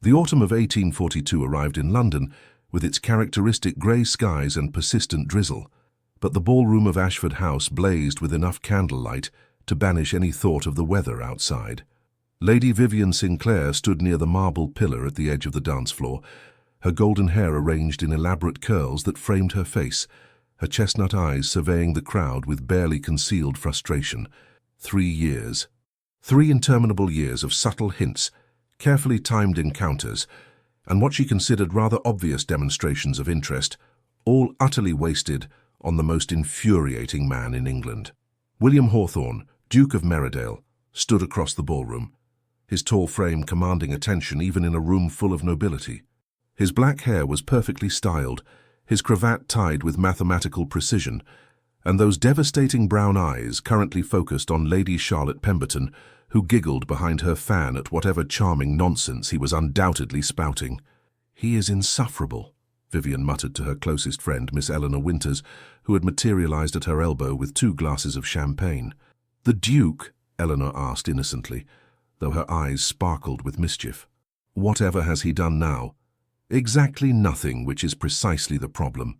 The autumn of 1842 arrived in London with its characteristic grey skies and persistent drizzle, but the ballroom of Ashford House blazed with enough candlelight to banish any thought of the weather outside. Lady Vivian Sinclair stood near the marble pillar at the edge of the dance floor, her golden hair arranged in elaborate curls that framed her face, her chestnut eyes surveying the crowd with barely concealed frustration. 3 years. 3 interminable years of subtle hints, carefully timed encounters, and what she considered rather obvious demonstrations of interest, all utterly wasted on the most infuriating man in England. William Hawthorne, Duke of Merridale, stood across the ballroom, his tall frame commanding attention even in a room full of nobility. His black hair was perfectly styled, his cravat tied with mathematical precision, and those devastating brown eyes currently focused on Lady Charlotte Pemberton, who giggled behind her fan at whatever charming nonsense he was undoubtedly spouting. "He is insufferable," Vivian muttered to her closest friend, Miss Eleanor Winters, who had materialized at her elbow with 2 glasses of champagne. "The Duke?" Eleanor asked innocently, though her eyes sparkled with mischief. "Whatever has he done now?" "Exactly nothing, which is precisely the problem."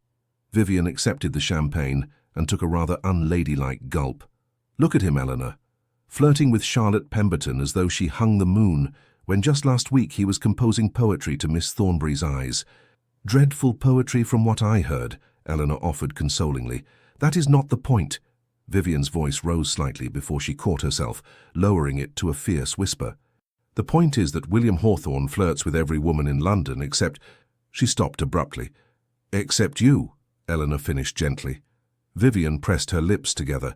Vivian accepted the champagne and took a rather unladylike gulp. "Look at him, Eleanor, flirting with Charlotte Pemberton as though she hung the moon, when just last week he was composing poetry to Miss Thornbury's eyes." "Dreadful poetry from what I heard," Eleanor offered consolingly. "That is not the point." Vivian's voice rose slightly before she caught herself, lowering it to a fierce whisper. "The point is that William Hawthorne flirts with every woman in London except—" She stopped abruptly. "Except you," Eleanor finished gently. Vivian pressed her lips together.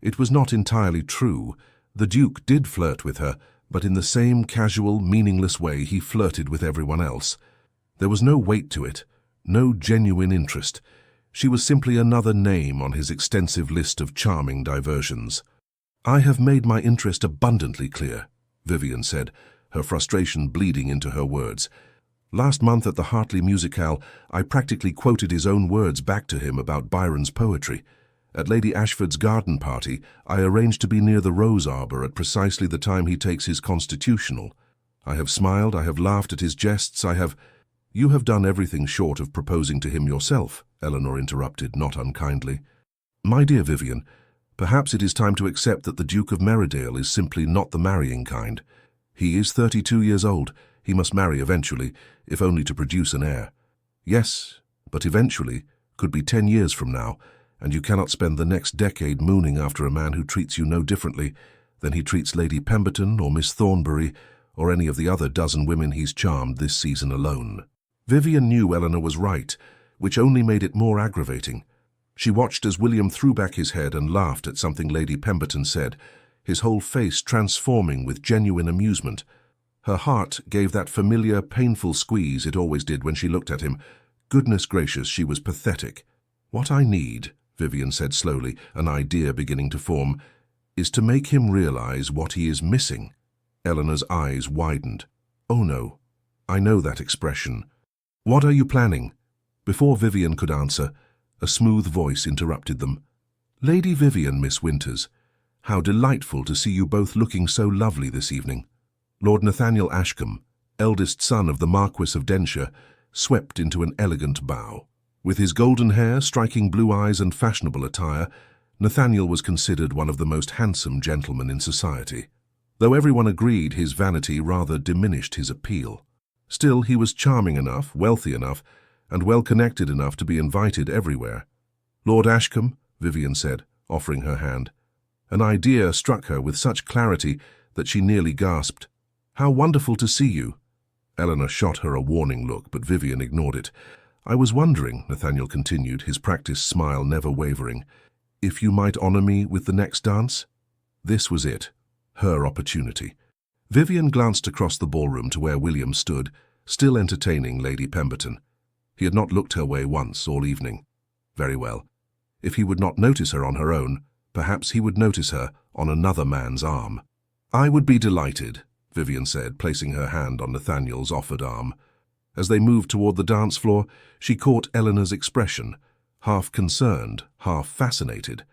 It was not entirely true. The Duke did flirt with her, but in the same casual, meaningless way he flirted with everyone else. There was no weight to it, no genuine interest. She was simply another name on his extensive list of charming diversions. "I have made my interest abundantly clear," Vivian said, her frustration bleeding into her words. "Last month at the Hartley Musicale, I practically quoted his own words back to him about Byron's poetry. At Lady Ashford's garden party, I arranged to be near the rose arbor at precisely the time he takes his constitutional. I have smiled, I have laughed at his jests, I have—" "You have done everything short of proposing to him yourself," Eleanor interrupted, not unkindly. "My dear Vivian, perhaps it is time to accept that the Duke of Merridale is simply not the marrying kind. He is 32 years old. He must marry eventually, if only to produce an heir. Yes, but eventually could be 10 years from now, and you cannot spend the next decade mooning after a man who treats you no differently than he treats Lady Pemberton or Miss Thornbury or any of the other dozen women he's charmed this season alone." Vivian knew Eleanor was right, which only made it more aggravating. She watched as William threw back his head and laughed at something Lady Pemberton said, his whole face transforming with genuine amusement. Her heart gave that familiar, painful squeeze it always did when she looked at him. Goodness gracious, she was pathetic. "What I need," Vivian said slowly, an idea beginning to form, "is to make him realize what he is missing." Eleanor's eyes widened. "Oh no, I know that expression. What are you planning?" Before Vivian could answer, a smooth voice interrupted them. "Lady Vivian, Miss Winters, how delightful to see you both looking so lovely this evening." Lord Nathaniel Ashcombe, eldest son of the Marquis of Denshire, swept into an elegant bow. With his golden hair, striking blue eyes and fashionable attire, Nathaniel was considered one of the most handsome gentlemen in society. Though everyone agreed his vanity rather diminished his appeal. Still, he was charming enough, wealthy enough, and well-connected enough to be invited everywhere. "Lord Ashcombe," Vivian said, offering her hand. An idea struck her with such clarity that she nearly gasped. "How wonderful to see you." Eleanor shot her a warning look, but Vivian ignored it. "I was wondering," Nathaniel continued, his practiced smile never wavering, "if you might honor me with the next dance?" This was it, her opportunity. Vivian glanced across the ballroom to where William stood, still entertaining Lady Pemberton. He had not looked her way once all evening. Very well. If he would not notice her on her own, perhaps he would notice her on another man's arm. "I would be delighted," Vivian said, placing her hand on Nathaniel's offered arm. As they moved toward the dance floor, she caught Eleanor's expression, half concerned, half fascinated.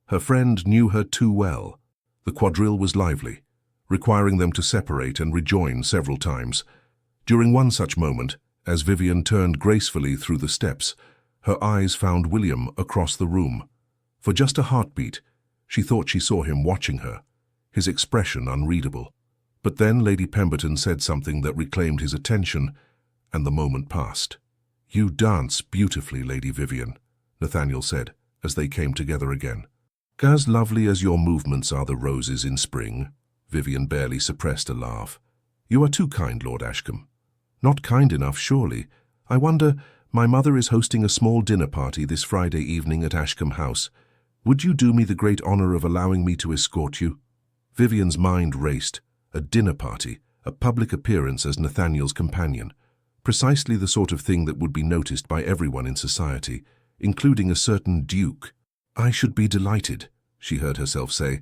Her friend knew her too well. The quadrille was lively, requiring them to separate and rejoin several times. During one such moment, as Vivian turned gracefully through the steps, her eyes found William across the room. For just a heartbeat, she thought she saw him watching her, his expression unreadable. But then Lady Pemberton said something that reclaimed his attention, and the moment passed. "You dance beautifully, Lady Vivian," Nathaniel said, as they came together again. "As lovely as your movements are the roses in spring." Vivian barely suppressed a laugh. "You are too kind, Lord Ashcombe." "Not kind enough, surely. I wonder, my mother is hosting a small dinner party this Friday evening at Ashcombe House. Would you do me the great honor of allowing me to escort you?" Vivian's mind raced. A dinner party, a public appearance as Nathaniel's companion. Precisely the sort of thing that would be noticed by everyone in society, including a certain duke. "I should be delighted," she heard herself say,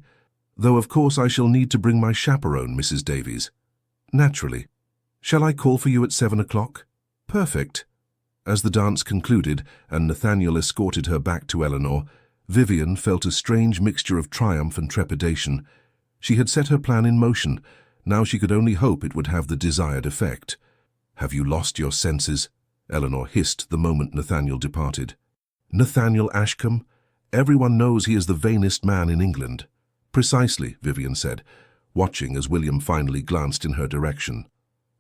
"though of course I shall need to bring my chaperone, Mrs. Davies." "Naturally. Shall I call for you at 7 o'clock? "Perfect." As the dance concluded and Nathaniel escorted her back to Eleanor, Vivian felt a strange mixture of triumph and trepidation. She had set her plan in motion. Now she could only hope it would have the desired effect. "Have you lost your senses?" Eleanor hissed the moment Nathaniel departed. "Nathaniel Ashcombe? Everyone knows he is the vainest man in England." "Precisely," Vivian said, watching as William finally glanced in her direction.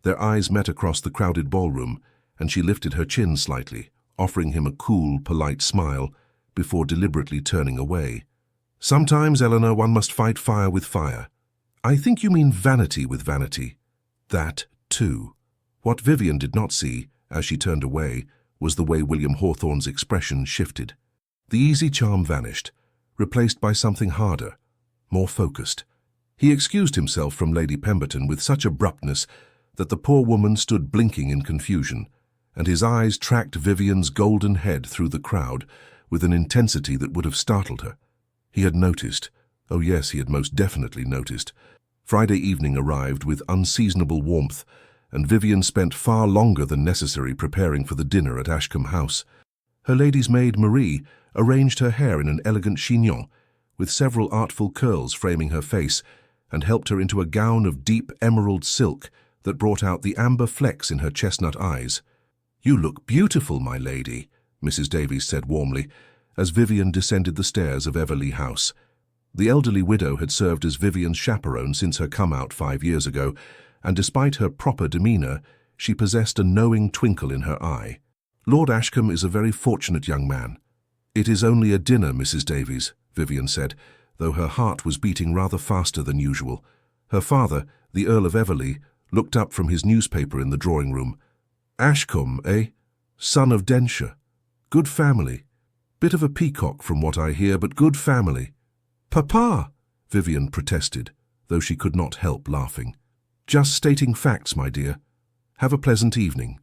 Their eyes met across the crowded ballroom, and she lifted her chin slightly, offering him a cool, polite smile, before deliberately turning away. "Sometimes, Eleanor, one must fight fire with fire." "I think you mean vanity with vanity." "That, too." What Vivian did not see, as she turned away, was the way William Hawthorne's expression shifted. The easy charm vanished, replaced by something harder, more focused. He excused himself from Lady Pemberton with such abruptness that the poor woman stood blinking in confusion, and his eyes tracked Vivian's golden head through the crowd with an intensity that would have startled her. He had noticed, oh yes, he had most definitely noticed. Friday evening arrived with unseasonable warmth, and Vivian spent far longer than necessary preparing for the dinner at Ashcombe House. Her lady's maid, Marie, arranged her hair in an elegant chignon, with several artful curls framing her face, and helped her into a gown of deep emerald silk that brought out the amber flecks in her chestnut eyes. "You look beautiful, my lady," Mrs. Davies said warmly, as Vivian descended the stairs of Everleigh House. The elderly widow had served as Vivian's chaperone since her come-out 5 years ago, and despite her proper demeanour, she possessed a knowing twinkle in her eye. "Lord Ashcombe is a very fortunate young man." "It is only a dinner, Mrs. Davies," Vivian said, though her heart was beating rather faster than usual. Her father, the Earl of Everleigh, looked up from his newspaper in the drawing-room. "Ashcombe, eh? Son of Denshire. Good family. Bit of a peacock from what I hear, but good family." "Papa!" Vivian protested, though she could not help laughing. "Just stating facts, my dear. Have a pleasant evening."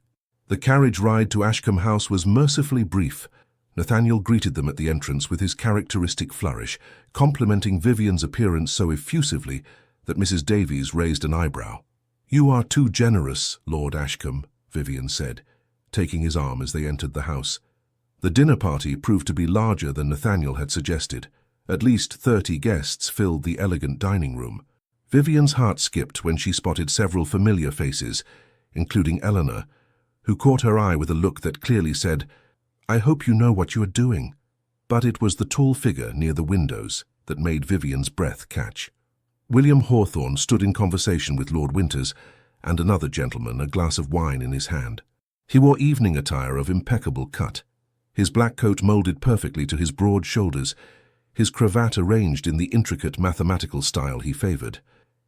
The carriage ride to Ashcombe House was mercifully brief. Nathaniel greeted them at the entrance with his characteristic flourish, complimenting Vivian's appearance so effusively that Mrs. Davies raised an eyebrow. "You are too generous, Lord Ashcombe," Vivian said, taking his arm as they entered the house. The dinner party proved to be larger than Nathaniel had suggested. At least 30 guests filled the elegant dining room. Vivian's heart skipped when she spotted several familiar faces, including Eleanor, who caught her eye with a look that clearly said, "I hope you know what you are doing." But it was the tall figure near the windows that made Vivian's breath catch. William Hawthorne stood in conversation with Lord Winters and another gentleman, a glass of wine in his hand. He wore evening attire of impeccable cut, his black coat moulded perfectly to his broad shoulders, his cravat arranged in the intricate mathematical style he favoured.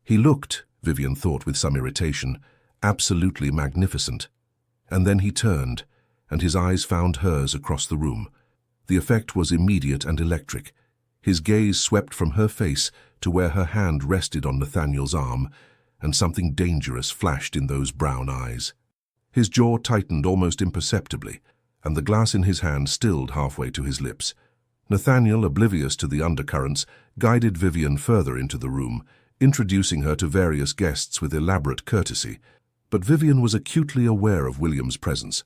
He looked, Vivian thought with some irritation, absolutely magnificent. And then he turned, and his eyes found hers across the room. The effect was immediate and electric. His gaze swept from her face to where her hand rested on Nathaniel's arm, and something dangerous flashed in those brown eyes. His jaw tightened almost imperceptibly, and the glass in his hand stilled halfway to his lips. Nathaniel, oblivious to the undercurrents, guided Vivian further into the room, introducing her to various guests with elaborate courtesy. But Vivian was acutely aware of William's presence,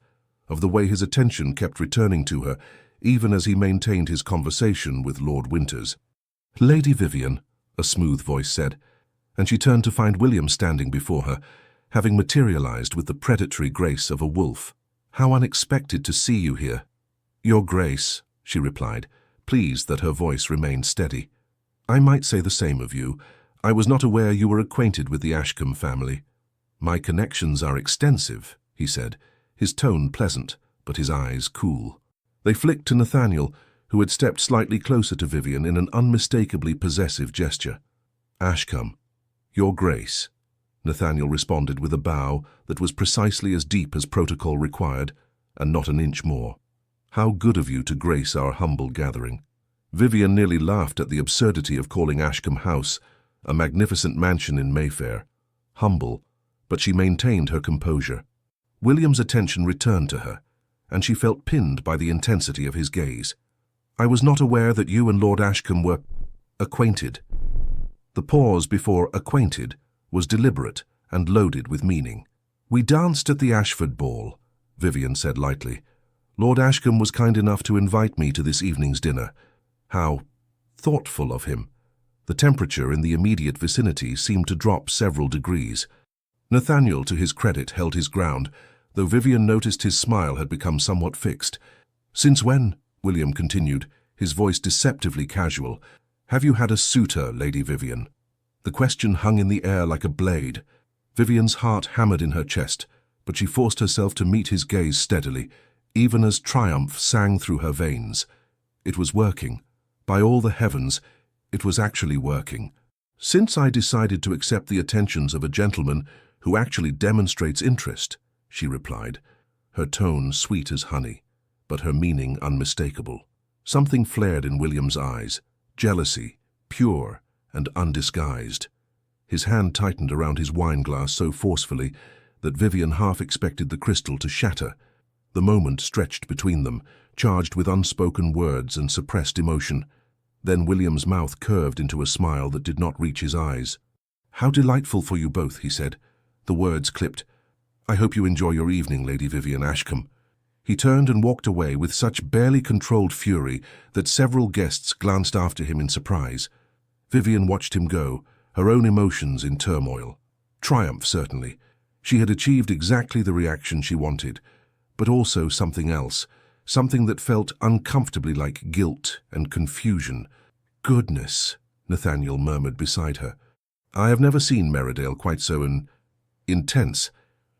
of the way his attention kept returning to her, even as he maintained his conversation with Lord Winters. "Lady Vivian," a smooth voice said, and she turned to find William standing before her, having materialized with the predatory grace of a wolf. "How unexpected to see you here." "Your Grace," she replied, pleased that her voice remained steady. "I might say the same of you. I was not aware you were acquainted with the Ashcombe family." "My connections are extensive," he said, his tone pleasant, but his eyes cool. They flicked to Nathaniel, who had stepped slightly closer to Vivian in an unmistakably possessive gesture. "Ashcombe, Your Grace," Nathaniel responded with a bow that was precisely as deep as protocol required, and not an inch more. "How good of you to grace our humble gathering." Vivian nearly laughed at the absurdity of calling Ashcombe House, a magnificent mansion in Mayfair, humble, but she maintained her composure. William's attention returned to her, and she felt pinned by the intensity of his gaze. "I was not aware that you and Lord Ashcombe were acquainted." The pause before acquainted was deliberate and loaded with meaning. "We danced at the Ashford ball," Vivian said lightly. "Lord Ashcombe was kind enough to invite me to this evening's dinner." How thoughtful of him. The temperature in the immediate vicinity seemed to drop several degrees. Nathaniel, to his credit, held his ground, though Vivian noticed his smile had become somewhat fixed. "Since when," William continued, his voice deceptively casual, "have you had a suitor, Lady Vivian?" The question hung in the air like a blade. Vivian's heart hammered in her chest, but she forced herself to meet his gaze steadily, even as triumph sang through her veins. It was working. By all the heavens, it was actually working. "Since I decided to accept the attentions of a gentleman who actually demonstrates interest," she replied, her tone sweet as honey, but her meaning unmistakable. Something flared in William's eyes, jealousy, pure and undisguised. His hand tightened around his wine-glass so forcefully that Vivian half expected the crystal to shatter. The moment stretched between them, charged with unspoken words and suppressed emotion. Then William's mouth curved into a smile that did not reach his eyes. "How delightful for you both," he said. The words clipped. "I hope you enjoy your evening, Lady Vivian Ashcombe." He turned and walked away with such barely controlled fury that several guests glanced after him in surprise. Vivian watched him go, her own emotions in turmoil. Triumph, certainly. She had achieved exactly the reaction she wanted, but also something else, something that felt uncomfortably like guilt and confusion. "Goodness," Nathaniel murmured beside her. "I have never seen Meridale quite so intense.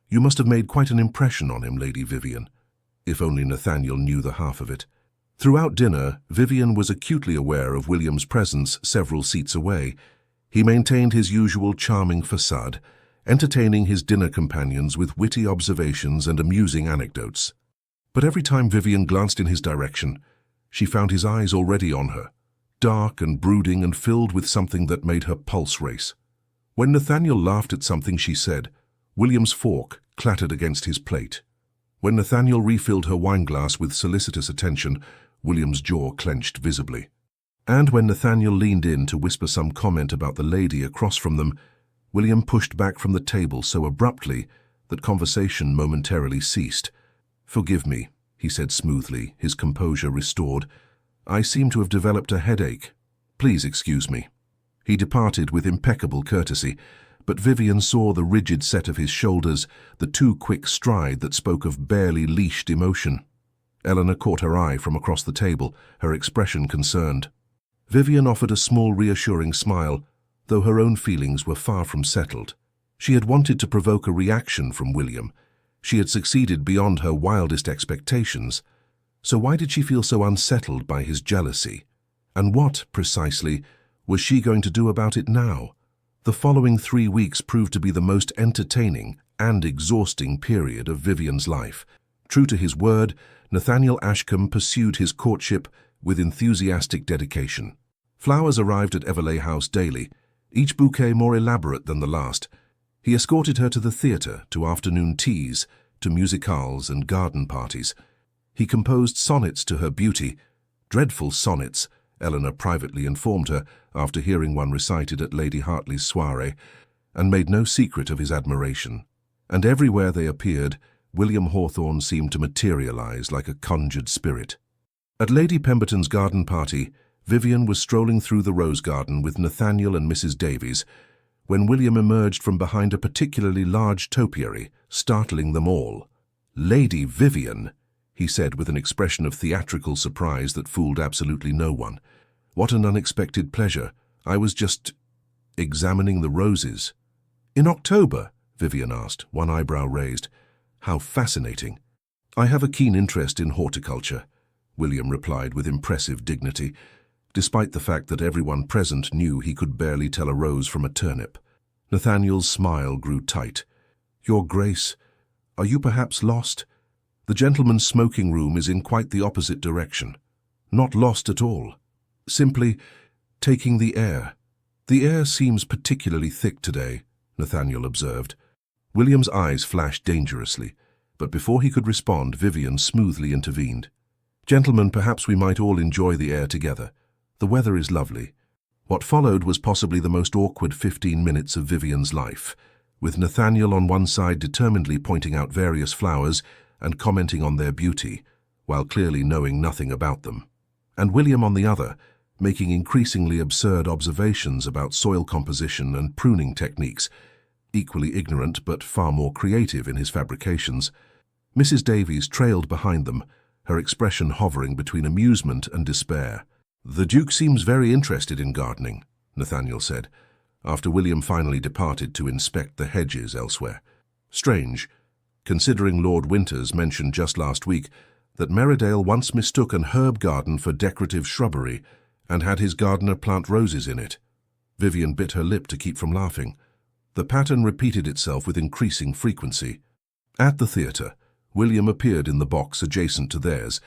You must have made quite an impression on him, Lady Vivian." If only Nathaniel knew the half of it. Throughout dinner, Vivian was acutely aware of William's presence several seats away. He maintained his usual charming facade, entertaining his dinner companions with witty observations and amusing anecdotes. But every time Vivian glanced in his direction, she found his eyes already on her, dark and brooding and filled with something that made her pulse race. When Nathaniel laughed at something she said, William's fork clattered against his plate. When Nathaniel refilled her wineglass with solicitous attention, William's jaw clenched visibly. And when Nathaniel leaned in to whisper some comment about the lady across from them, William pushed back from the table so abruptly that conversation momentarily ceased. "Forgive me," he said smoothly, his composure restored. "I seem to have developed a headache. Please excuse me." He departed with impeccable courtesy, but Vivian saw the rigid set of his shoulders, the too quick stride that spoke of barely leashed emotion. Eleanor caught her eye from across the table, her expression concerned. Vivian offered a small reassuring smile, though her own feelings were far from settled. She had wanted to provoke a reaction from William. She had succeeded beyond her wildest expectations. So why did she feel so unsettled by his jealousy? And what, precisely, was she going to do about it now? The following 3 weeks proved to be the most entertaining and exhausting period of Vivian's life. True to his word, Nathaniel Ashcombe pursued his courtship with enthusiastic dedication. Flowers arrived at Everleigh House daily, each bouquet more elaborate than the last. He escorted her to the theatre, to afternoon teas, to musicales and garden parties. He composed sonnets to her beauty, dreadful sonnets, Eleanor privately informed her after hearing one recited at Lady Hartley's soirée, and made no secret of his admiration. And everywhere they appeared, William Hawthorne seemed to materialize like a conjured spirit. At Lady Pemberton's garden party, Vivian was strolling through the rose garden with Nathaniel and Mrs. Davies, when William emerged from behind a particularly large topiary, startling them all. "Lady Vivian," he said with an expression of theatrical surprise that fooled absolutely no one. "What an unexpected pleasure. I was just examining the roses." "In October?" Vivian asked, one eyebrow raised. "How fascinating." "I have a keen interest in horticulture," William replied with impressive dignity, despite the fact that everyone present knew he could barely tell a rose from a turnip. Nathaniel's smile grew tight. "Your Grace, are you perhaps lost? The gentleman's smoking room is in quite the opposite direction." "Not lost at all. Simply taking the air." "The air seems particularly thick today," Nathaniel observed. William's eyes flashed dangerously, but before he could respond, Vivian smoothly intervened. "Gentlemen, perhaps we might all enjoy the air together. The weather is lovely." What followed was possibly the most awkward 15 minutes of Vivian's life, with Nathaniel on one side determinedly pointing out various flowers and commenting on their beauty, while clearly knowing nothing about them, and William on the other, making increasingly absurd observations about soil composition and pruning techniques, equally ignorant but far more creative in his fabrications. Mrs. Davies trailed behind them, her expression hovering between amusement and despair. "The Duke seems very interested in gardening," Nathaniel said, after William finally departed to inspect the hedges elsewhere. "Strange, considering Lord Winters mentioned just last week that Meridale once mistook an herb garden for decorative shrubbery and had his gardener plant roses in it." Vivian bit her lip to keep from laughing. The pattern repeated itself with increasing frequency. At the theatre, William appeared in the box adjacent to theirs,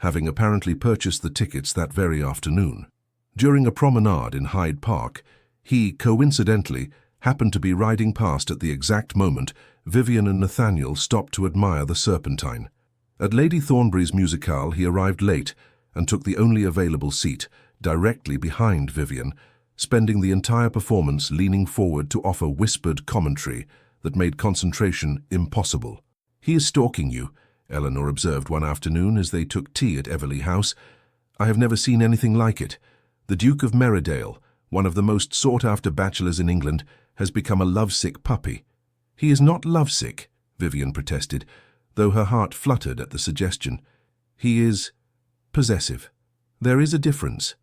having apparently purchased the tickets that very afternoon. During a promenade in Hyde Park, he, coincidentally, happened to be riding past at the exact moment Vivian and Nathaniel stopped to admire the Serpentine. At Lady Thornbury's musicale, he arrived late and took the only available seat, directly behind Vivian, spending the entire performance leaning forward to offer whispered commentary that made concentration impossible. "He is stalking you," Eleanor observed one afternoon as they took tea at Everley House. "I have never seen anything like it. The Duke of Meridale, one of the most sought-after bachelors in England, has become a lovesick puppy." "He is not lovesick," Vivian protested, though her heart fluttered at the suggestion. "He is possessive. There is a difference,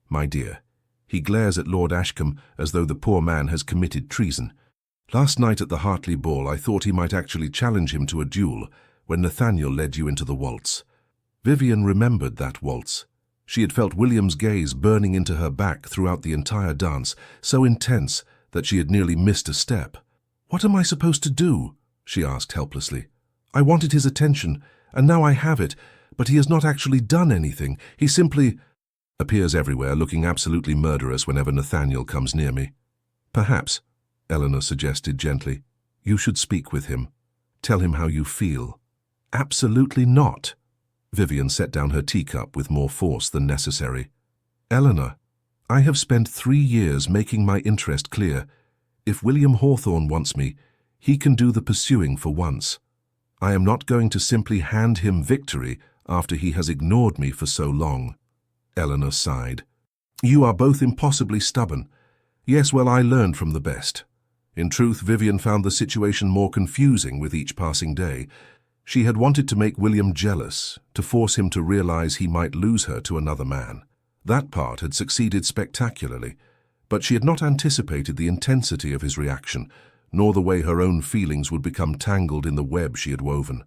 my dear." He glares at Lord Ashcombe as though the poor man has committed treason. "Last night at the Hartley ball I thought he might actually challenge him to a duel when Nathaniel led you into the waltz." Vivian remembered that waltz. She had felt William's gaze burning into her back throughout the entire dance, so intense that she had nearly missed a step. "What am I supposed to do?" she asked helplessly. "I wanted his attention, and now I have it, but he has not actually done anything. He simply appears everywhere, looking absolutely murderous whenever Nathaniel comes near me." "Perhaps," Eleanor suggested gently, "you should speak with him. Tell him how you feel." "Absolutely not." Vivian set down her teacup with more force than necessary. "Eleanor, I have spent 3 years making my interest clear. If William Hawthorne wants me, he can do the pursuing for once. I am not going to simply hand him victory after he has ignored me for so long." Eleanor sighed. "You are both impossibly stubborn. Yes, well, I learned from the best." In truth, Vivian found the situation more confusing with each passing day. She had wanted to make William jealous, to force him to realize he might lose her to another man. That part had succeeded spectacularly, but she had not anticipated the intensity of his reaction, nor the way her own feelings would become tangled in the web she had woven.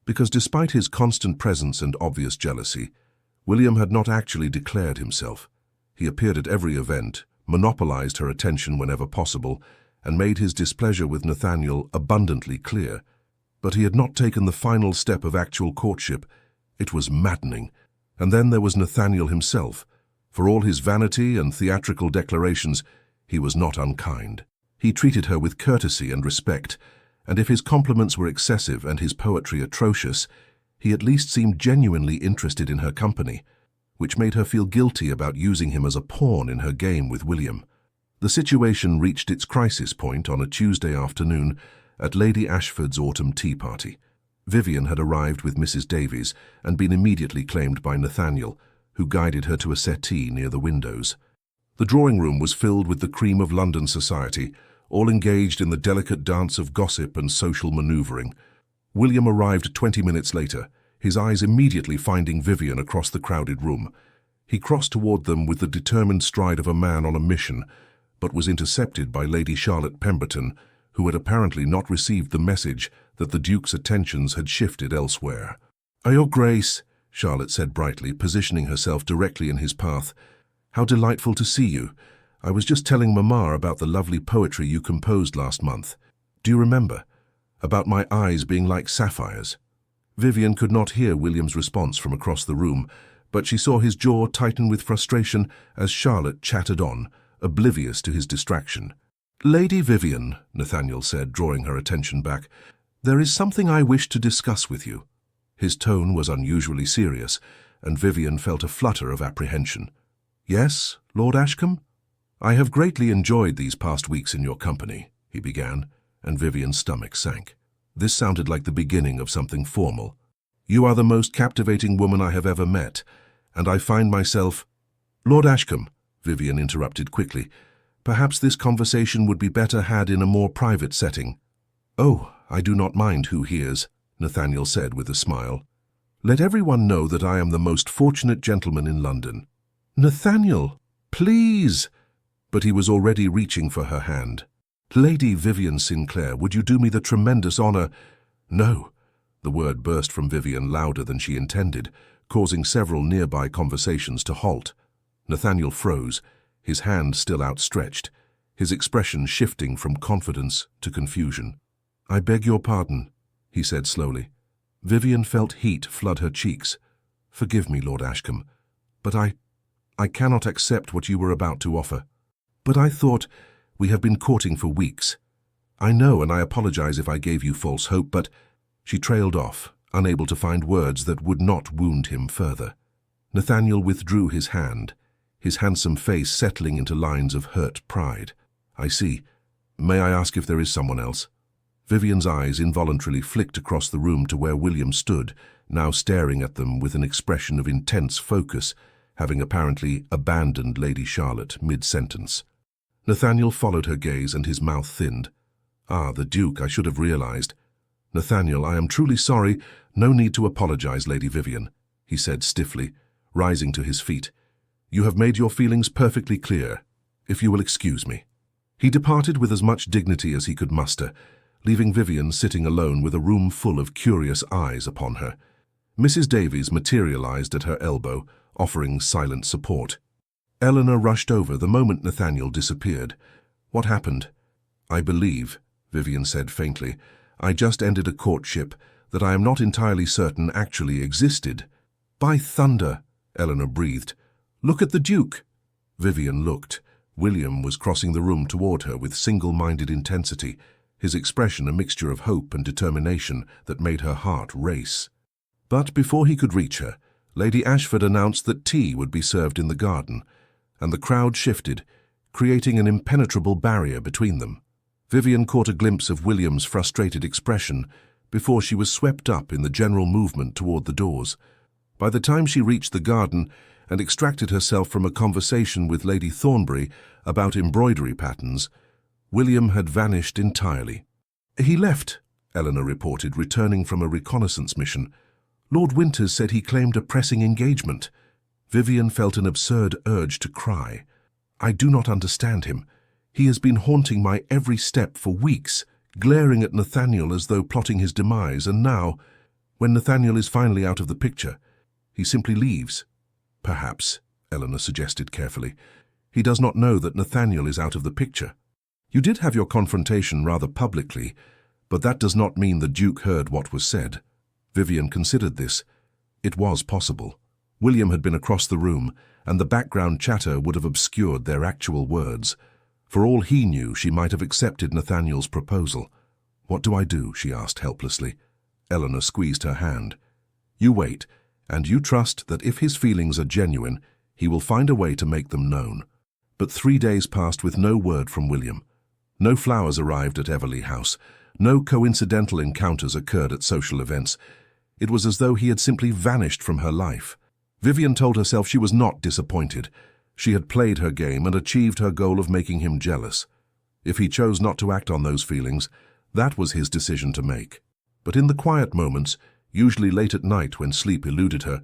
Because despite his constant presence and obvious jealousy, William had not actually declared himself. He appeared at every event, monopolized her attention whenever possible, and made his displeasure with Nathaniel abundantly clear. But he had not taken the final step of actual courtship. It was maddening. And then there was Nathaniel himself. For all his vanity and theatrical declarations, he was not unkind. He treated her with courtesy and respect, and if his compliments were excessive and his poetry atrocious, he at least seemed genuinely interested in her company, which made her feel guilty about using him as a pawn in her game with William. The situation reached its crisis point on a Tuesday afternoon at Lady Ashford's autumn tea party. Vivian had arrived with Mrs. Davies and been immediately claimed by Nathaniel, who guided her to a settee near the windows. The drawing room was filled with the cream of London society, all engaged in the delicate dance of gossip and social maneuvering. William arrived 20 minutes later, his eyes immediately finding Vivian across the crowded room. He crossed toward them with the determined stride of a man on a mission, but was intercepted by Lady Charlotte Pemberton, who had apparently not received the message that the Duke's attentions had shifted elsewhere. "Your Grace," Charlotte said brightly, positioning herself directly in his path. "How delightful to see you. I was just telling Mamma about the lovely poetry you composed last month. Do you remember? About my eyes being like sapphires." Vivian could not hear William's response from across the room, but she saw his jaw tighten with frustration as Charlotte chattered on, oblivious to his distraction. "Lady Vivian," Nathaniel said, drawing her attention back, "there is something I wish to discuss with you." His tone was unusually serious, and Vivian felt a flutter of apprehension. "Yes, Lord Ashcombe? I have greatly enjoyed these past weeks in your company," he began, and Vivian's stomach sank. This sounded like the beginning of something formal. "You are the most captivating woman I have ever met, and I find myself—" "Lord Ashcombe," Vivian interrupted quickly, "perhaps this conversation would be better had in a more private setting." "Oh, I do not mind who hears," Nathaniel said with a smile. "Let everyone know that I am the most fortunate gentleman in London." "Nathaniel, please!" But he was already reaching for her hand. "Lady Vivian Sinclair, would you do me the tremendous honor—" "No." The word burst from Vivian louder than she intended, causing several nearby conversations to halt. Nathaniel froze, his hand still outstretched, his expression shifting from confidence to confusion. "I beg your pardon," he said slowly. Vivian felt heat flood her cheeks. "Forgive me, Lord Ashcombe, but I cannot accept what you were about to offer. But I thought, we have been courting for weeks. I know, and I apologize if I gave you false hope, but—" She trailed off, unable to find words that would not wound him further. Nathaniel withdrew his hand, his handsome face settling into lines of hurt pride. "I see. May I ask if there is someone else?" Vivian's eyes involuntarily flicked across the room to where William stood, now staring at them with an expression of intense focus, having apparently abandoned Lady Charlotte mid-sentence. Nathaniel followed her gaze and his mouth thinned. "Ah, the Duke, I should have realized." "Nathaniel, I am truly sorry. No need to apologize, Lady Vivian," he said stiffly, rising to his feet. "You have made your feelings perfectly clear, if you will excuse me." He departed with as much dignity as he could muster, leaving Vivian sitting alone with a room full of curious eyes upon her. Mrs. Davies materialized at her elbow, offering silent support. Eleanor rushed over the moment Nathaniel disappeared. "What happened?" "I believe," Vivian said faintly, "I just ended a courtship that I am not entirely certain actually existed." "By thunder," Eleanor breathed. "Look at the Duke." Vivian looked. William was crossing the room toward her with single-minded intensity, his expression a mixture of hope and determination that made her heart race. But before he could reach her, Lady Ashford announced that tea would be served in the garden, and the crowd shifted, creating an impenetrable barrier between them. Vivian caught a glimpse of William's frustrated expression before she was swept up in the general movement toward the doors. By the time she reached the garden and extracted herself from a conversation with Lady Thornbury about embroidery patterns, William had vanished entirely. "He left," Eleanor reported, returning from a reconnaissance mission. "Lord Winters said he claimed a pressing engagement." Vivian felt an absurd urge to cry. "I do not understand him. He has been haunting my every step for weeks, glaring at Nathaniel as though plotting his demise, and now, when Nathaniel is finally out of the picture, he simply leaves." "Perhaps," Eleanor suggested carefully, "he does not know that Nathaniel is out of the picture. You did have your confrontation rather publicly, but that does not mean the Duke heard what was said." Vivian considered this. It was possible. William had been across the room, and the background chatter would have obscured their actual words. For all he knew, she might have accepted Nathaniel's proposal. "What do I do?" she asked helplessly. Eleanor squeezed her hand. "You wait, and you trust that if his feelings are genuine, he will find a way to make them known." But 3 days passed with no word from William. No flowers arrived at Everley House. No coincidental encounters occurred at social events. It was as though he had simply vanished from her life. Vivian told herself she was not disappointed. She had played her game and achieved her goal of making him jealous. If he chose not to act on those feelings, that was his decision to make. But in the quiet moments, usually late at night when sleep eluded her,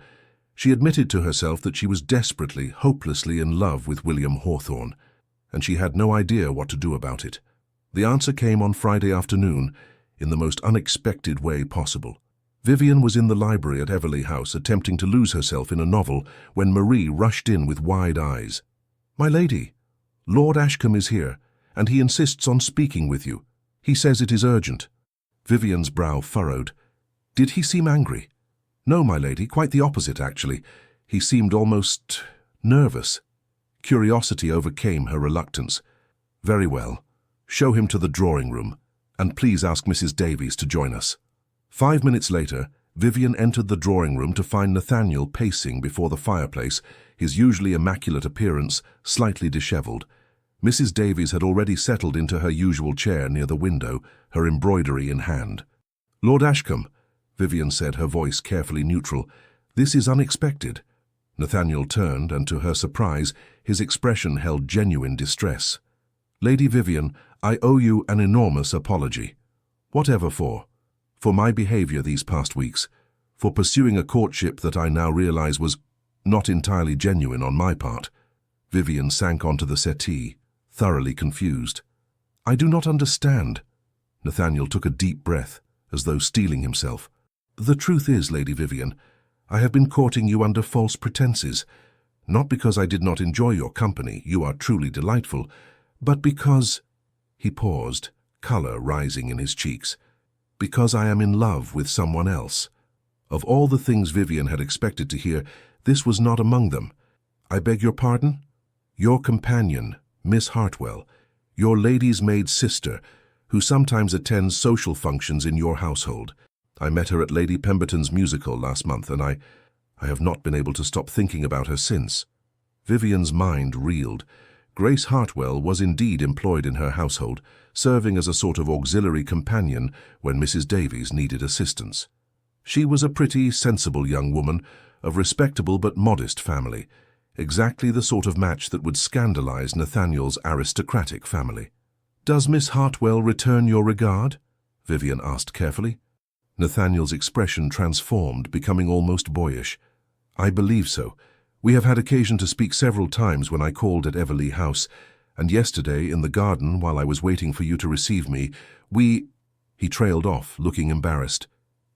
she admitted to herself that she was desperately, hopelessly in love with William Hawthorne, and she had no idea what to do about it. The answer came on Friday afternoon, in the most unexpected way possible. Vivian was in the library at Everley House attempting to lose herself in a novel when Marie rushed in with wide eyes. "My lady, Lord Ashcombe is here, and he insists on speaking with you. He says it is urgent." Vivian's brow furrowed. "Did he seem angry?" "No, my lady, quite the opposite, actually. He seemed almost nervous." Curiosity overcame her reluctance. "Very well. Show him to the drawing room, and please ask Mrs. Davies to join us." 5 minutes later, Vivian entered the drawing room to find Nathaniel pacing before the fireplace, his usually immaculate appearance slightly dishevelled. Mrs. Davies had already settled into her usual chair near the window, her embroidery in hand. "Lord Ashcombe," Vivian said, her voice carefully neutral, "this is unexpected." Nathaniel turned, and to her surprise, his expression held genuine distress. "Lady Vivian, I owe you an enormous apology." "Whatever for?" "For my behaviour these past weeks, for pursuing a courtship that I now realise was not entirely genuine on my part." Vivian sank onto the settee, thoroughly confused. "I do not understand." Nathaniel took a deep breath, as though steeling himself. "The truth is, Lady Vivian, I have been courting you under false pretenses, not because I did not enjoy your company, you are truly delightful, but because—" He paused, colour rising in his cheeks. "Because I am in love with someone else." Of all the things Vivian had expected to hear, this was not among them. "I beg your pardon?" "Your companion, Miss Hartwell, your lady's maid sister, who sometimes attends social functions in your household. I met her at Lady Pemberton's musical last month, and I have not been able to stop thinking about her since." Vivian's mind reeled. Grace Hartwell was indeed employed in her household, serving as a sort of auxiliary companion when Mrs. Davies needed assistance. She was a pretty, sensible young woman, of respectable but modest family, exactly the sort of match that would scandalize Nathaniel's aristocratic family. "Does Miss Hartwell return your regard?" Vivian asked carefully. Nathaniel's expression transformed, becoming almost boyish. "I believe so. We have had occasion to speak several times when I called at Everley House, and yesterday in the garden while I was waiting for you to receive me, we—" He trailed off, looking embarrassed.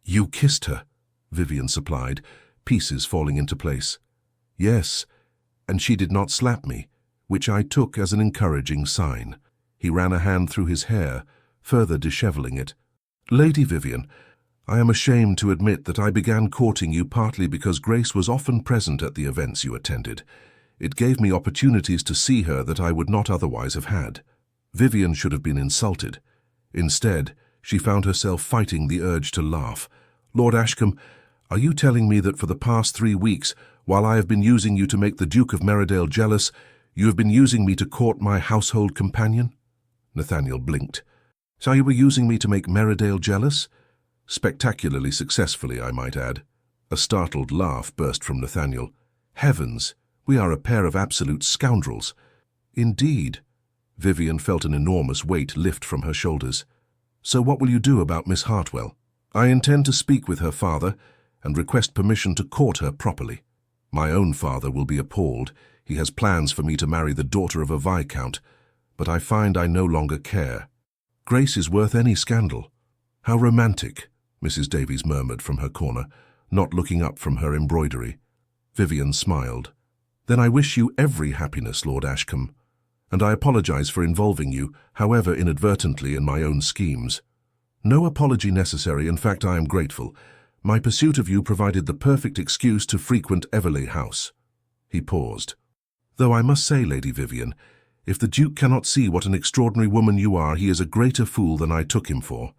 "You kissed her," Vivian supplied, pieces falling into place. "Yes, and she did not slap me, which I took as an encouraging sign." He ran a hand through his hair, further dishevelling it. "Lady Vivian, I am ashamed to admit that I began courting you partly because Grace was often present at the events you attended. It gave me opportunities to see her that I would not otherwise have had." Vivian should have been insulted. Instead, she found herself fighting the urge to laugh. "Lord Ashcombe, are you telling me that for the past 3 weeks, while I have been using you to make the Duke of Merridale jealous, you have been using me to court my household companion?" Nathaniel blinked. "So you were using me to make Merridale jealous?" Spectacularly successfully, I might add. A startled laugh burst from Nathaniel. "Heavens, we are a pair of absolute scoundrels." "Indeed." Vivian felt an enormous weight lift from her shoulders. "So what will you do about Miss Hartwell?" "I intend to speak with her father and request permission to court her properly. My own father will be appalled. He has plans for me to marry the daughter of a viscount, but I find I no longer care. Grace is worth any scandal." "How romantic," Mrs. Davies murmured from her corner, not looking up from her embroidery. Vivian smiled. "Then I wish you every happiness, Lord Ashcombe, and I apologize for involving you, however inadvertently, in my own schemes." "No apology necessary. In fact, I am grateful. My pursuit of you provided the perfect excuse to frequent Everley House." He paused. "Though I must say, Lady Vivian, if the Duke cannot see what an extraordinary woman you are, he is a greater fool than I took him for."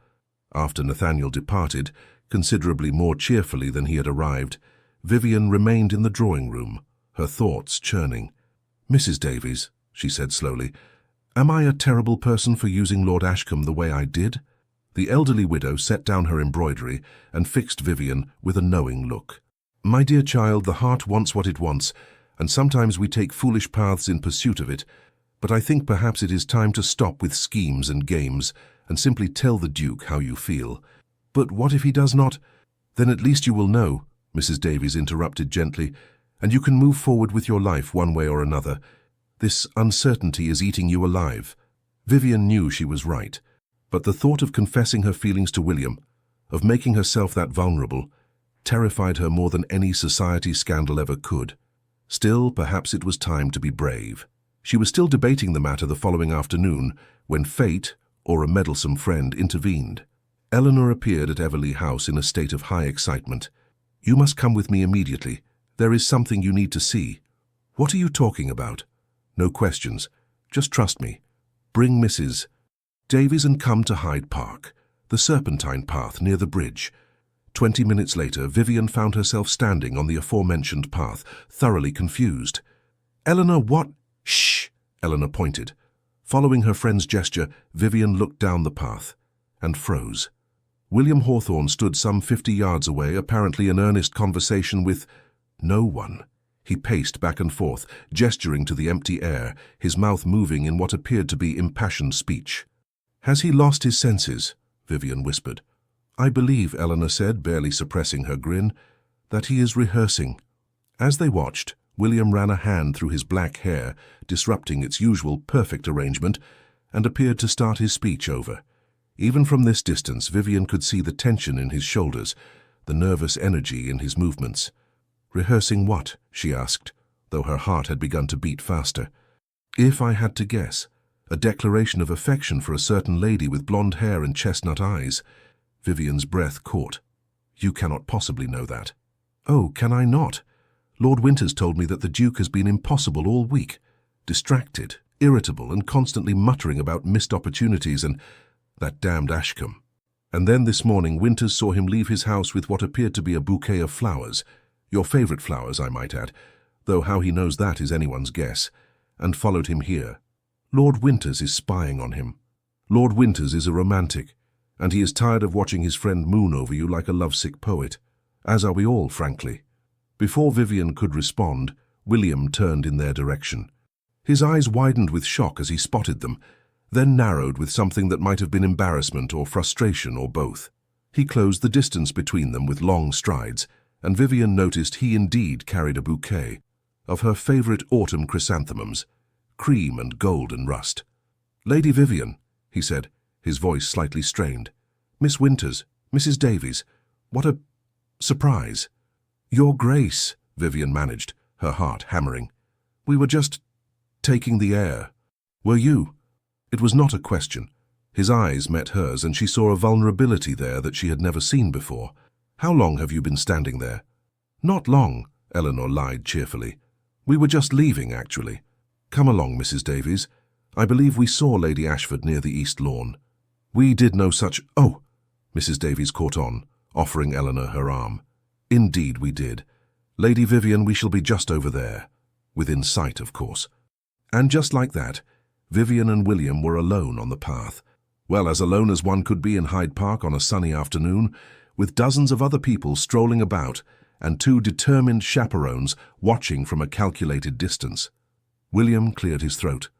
After Nathaniel departed, considerably more cheerfully than he had arrived, Vivian remained in the drawing room, her thoughts churning. "Mrs. Davies," she said slowly, "am I a terrible person for using Lord Ashcombe the way I did?" The elderly widow set down her embroidery and fixed Vivian with a knowing look. "My dear child, the heart wants what it wants, and sometimes we take foolish paths in pursuit of it, But I think perhaps it is time to stop with schemes and games and simply tell the Duke how you feel. But what if he does not? Then at least you will know, Mrs. Davies interrupted gently, and you can move forward with your life one way or another. This uncertainty is eating you alive. Vivian knew she was right, but the thought of confessing her feelings to William, of making herself that vulnerable, terrified her more than any society scandal ever could. Still, perhaps it was time to be brave. She was still debating the matter the following afternoon when fate, or a meddlesome friend, intervened. Eleanor appeared at Everleigh House in a state of high excitement. "You must come with me immediately. There is something you need to see." "What are you talking about?" "No questions. Just trust me. Bring Mrs. Davies and come to Hyde Park, the Serpentine path near the bridge." 20 minutes later, Vivian found herself standing on the aforementioned path, thoroughly confused. "Eleanor, what?" "Shh!" Eleanor pointed. Following her friend's gesture, Vivian looked down the path and froze. William Hawthorne stood some 50 yards away, apparently in earnest conversation with no one. He paced back and forth, gesturing to the empty air, his mouth moving in what appeared to be impassioned speech. "Has he lost his senses?" Vivian whispered. "I believe," Eleanor said, barely suppressing her grin, "that he is rehearsing." As they watched, William ran a hand through his black hair, disrupting its usual perfect arrangement, and appeared to start his speech over. Even from this distance, Vivian could see the tension in his shoulders, the nervous energy in his movements. "Rehearsing what?" she asked, though her heart had begun to beat faster. "If I had to guess, a declaration of affection for a certain lady with blonde hair and chestnut eyes." Vivian's breath caught. "You cannot possibly know that." "Oh, can I not? Lord Winters told me that the Duke has been impossible all week, distracted, irritable, and constantly muttering about missed opportunities and that damned Ashcombe. And then this morning Winters saw him leave his house with what appeared to be a bouquet of flowers, your favourite flowers, I might add, though how he knows that is anyone's guess, and followed him here. Lord Winters is spying on him. Lord Winters is a romantic, and he is tired of watching his friend moon over you like a lovesick poet, as are we all, frankly." Before Vivian could respond, William turned in their direction. His eyes widened with shock as he spotted them, then narrowed with something that might have been embarrassment or frustration or both. He closed the distance between them with long strides, and Vivian noticed he indeed carried a bouquet of her favourite autumn chrysanthemums, cream and golden rust. "Lady Vivian," he said, his voice slightly strained. "Miss Winters, Mrs. Davies, what a surprise." "Your Grace," Vivian managed, her heart hammering. "We were just taking the air." "Were you?" It was not a question. His eyes met hers, and she saw a vulnerability there that she had never seen before. "How long have you been standing there?" "Not long," Eleanor lied cheerfully. "We were just leaving, actually. Come along, Mrs. Davies. I believe we saw Lady Ashford near the East Lawn." "We did no such—" "Oh!" Mrs. Davies caught on, offering Eleanor her arm. "Indeed we did. Lady Vivian, we shall be just over there. Within sight, of course." And just like that, Vivian and William were alone on the path. Well, as alone as one could be in Hyde Park on a sunny afternoon, with dozens of other people strolling about and 2 determined chaperones watching from a calculated distance. William cleared his throat.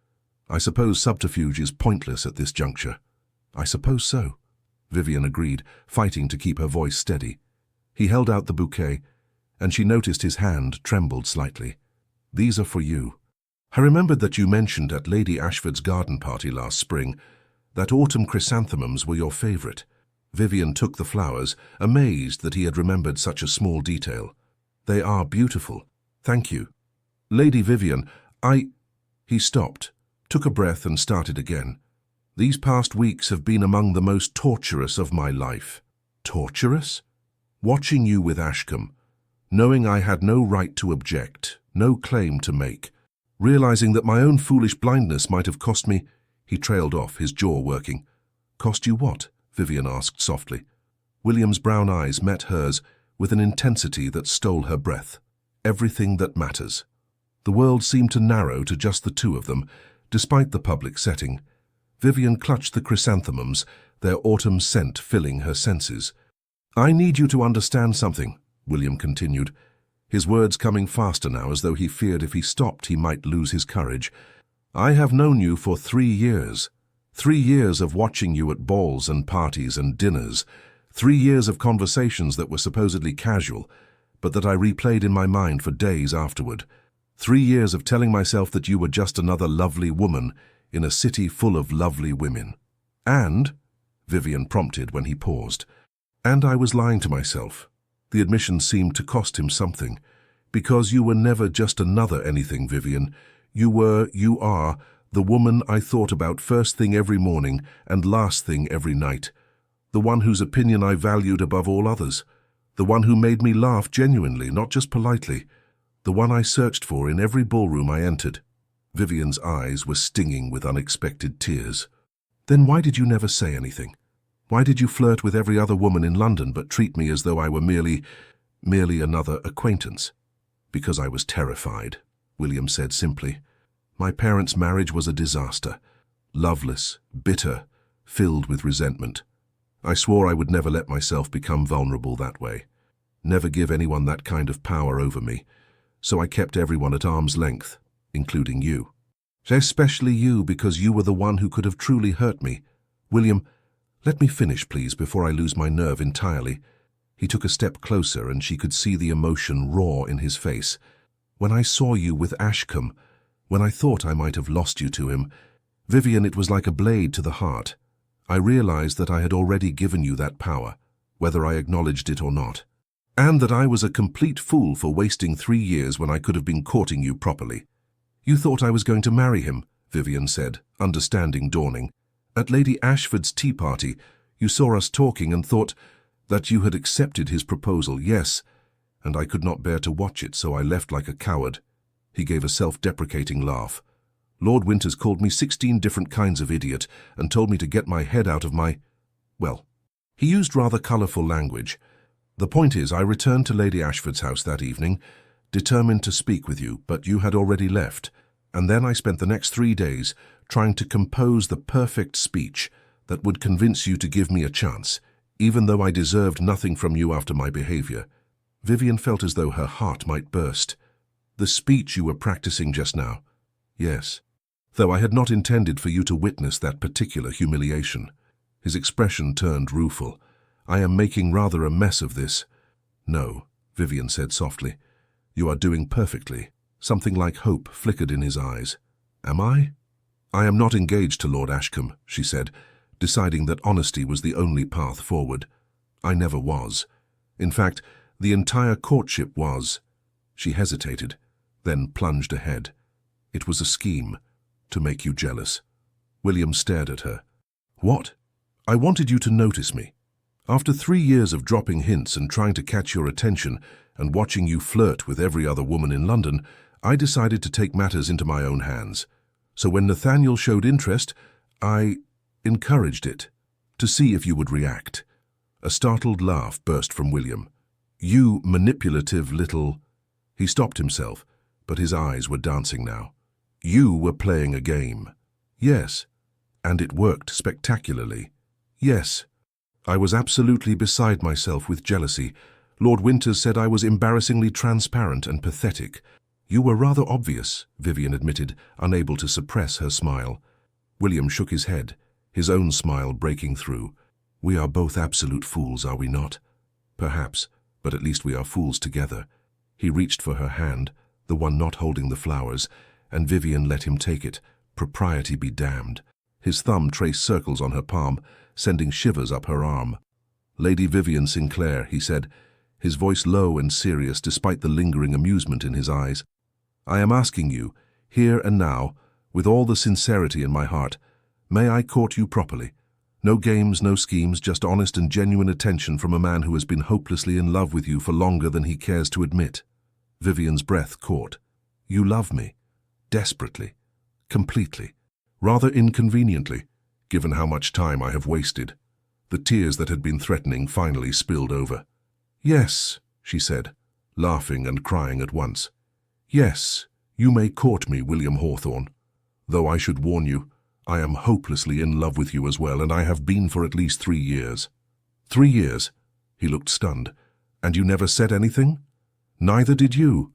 "I suppose subterfuge is pointless at this juncture." "I suppose so," Vivian agreed, fighting to keep her voice steady. He held out the bouquet, and she noticed his hand trembled slightly. "These are for you. I remembered that you mentioned at Lady Ashford's garden party last spring that autumn chrysanthemums were your favourite." Vivian took the flowers, amazed that he had remembered such a small detail. "They are beautiful. Thank you." "Lady Vivian, He stopped, took a breath and started again. "These past weeks have been among the most torturous of my life." "Torturous?" "Watching you with Ashcombe, knowing I had no right to object, no claim to make, realizing that my own foolish blindness might have cost me—" He trailed off, his jaw working. "Cost you what?" Vivian asked softly. William's brown eyes met hers with an intensity that stole her breath. "Everything that matters." The world seemed to narrow to just the 2 of them, despite the public setting. Vivian clutched the chrysanthemums, their autumn scent filling her senses. "I need you to understand something," William continued, his words coming faster now as though he feared if he stopped he might lose his courage. I have known you for 3 years. 3 years of watching you at balls and parties and dinners. 3 years of conversations that were supposedly casual, but that I replayed in my mind for days afterward. 3 years of telling myself that you were just another lovely woman in a city full of lovely women. And, Vivian prompted when he paused, and I was lying to myself. The admission seemed to cost him something. Because you were never just another anything, Vivian. You are, the woman I thought about first thing every morning and last thing every night. The one whose opinion I valued above all others. The one who made me laugh genuinely, not just politely. The one I searched for in every ballroom I entered. Vivian's eyes were stinging with unexpected tears. Then why did you never say anything? Why did you flirt with every other woman in London but treat me as though I were merely another acquaintance? Because I was terrified, William said simply. My parents' marriage was a disaster. Loveless, bitter, filled with resentment. I swore I would never let myself become vulnerable that way. Never give anyone that kind of power over me. So I kept everyone at arm's length, including you. Especially you, because you were the one who could have truly hurt me. William, let me finish, please, before I lose my nerve entirely. He took a step closer and she could see the emotion raw in his face. When I saw you with Ashcombe, when I thought I might have lost you to him, Vivian, it was like a blade to the heart. I realized that I had already given you that power, whether I acknowledged it or not. And that I was a complete fool for wasting 3 years when I could have been courting you properly. You thought I was going to marry him, Vivian said, understanding dawning. At Lady Ashford's tea party, you saw us talking and thought that you had accepted his proposal, yes, and I could not bear to watch it, so I left like a coward. He gave a self-deprecating laugh. Lord Winters called me 16 different kinds of idiot and told me to get my head out of my... Well, he used rather colourful language. The point is, I returned to Lady Ashford's house that evening, determined to speak with you, but you had already left, and then I spent the next 3 days trying to compose the perfect speech that would convince you to give me a chance, even though I deserved nothing from you after my behaviour. Vivian felt as though her heart might burst. The speech you were practicing just now. Yes. Though I had not intended for you to witness that particular humiliation. His expression turned rueful. I am making rather a mess of this. No, Vivian said softly. You are doing perfectly. Something like hope flickered in his eyes. Am I? I am not engaged to Lord Ashcombe, she said, deciding that honesty was the only path forward. I never was. In fact, the entire courtship was. She hesitated, then plunged ahead. It was a scheme, to make you jealous. William stared at her. What? I wanted you to notice me. After 3 years of dropping hints and trying to catch your attention and watching you flirt with every other woman in London, I decided to take matters into my own hands. So when Nathaniel showed interest, I encouraged it, to see if you would react. A startled laugh burst from William. You manipulative little... He stopped himself, but his eyes were dancing now. You were playing a game. Yes. And it worked spectacularly. Yes. I was absolutely beside myself with jealousy. Lord Winters said I was embarrassingly transparent and pathetic. You were rather obvious, Vivian admitted, unable to suppress her smile. William shook his head, his own smile breaking through. We are both absolute fools, are we not? Perhaps, but at least we are fools together. He reached for her hand, the one not holding the flowers, and Vivian let him take it, propriety be damned. His thumb traced circles on her palm, sending shivers up her arm. Lady Vivian Sinclair, he said, his voice low and serious despite the lingering amusement in his eyes. I am asking you, here and now, with all the sincerity in my heart, may I court you properly? No games, no schemes, just honest and genuine attention from a man who has been hopelessly in love with you for longer than he cares to admit. Vivian's breath caught. You love me. Desperately. Completely. Rather inconveniently, given how much time I have wasted. The tears that had been threatening finally spilled over. Yes, she said, laughing and crying at once. Yes, you may court me, William Hawthorne. Though I should warn you, I am hopelessly in love with you as well, and I have been for at least 3 years. 3 years? He looked stunned. And you never said anything? Neither did you.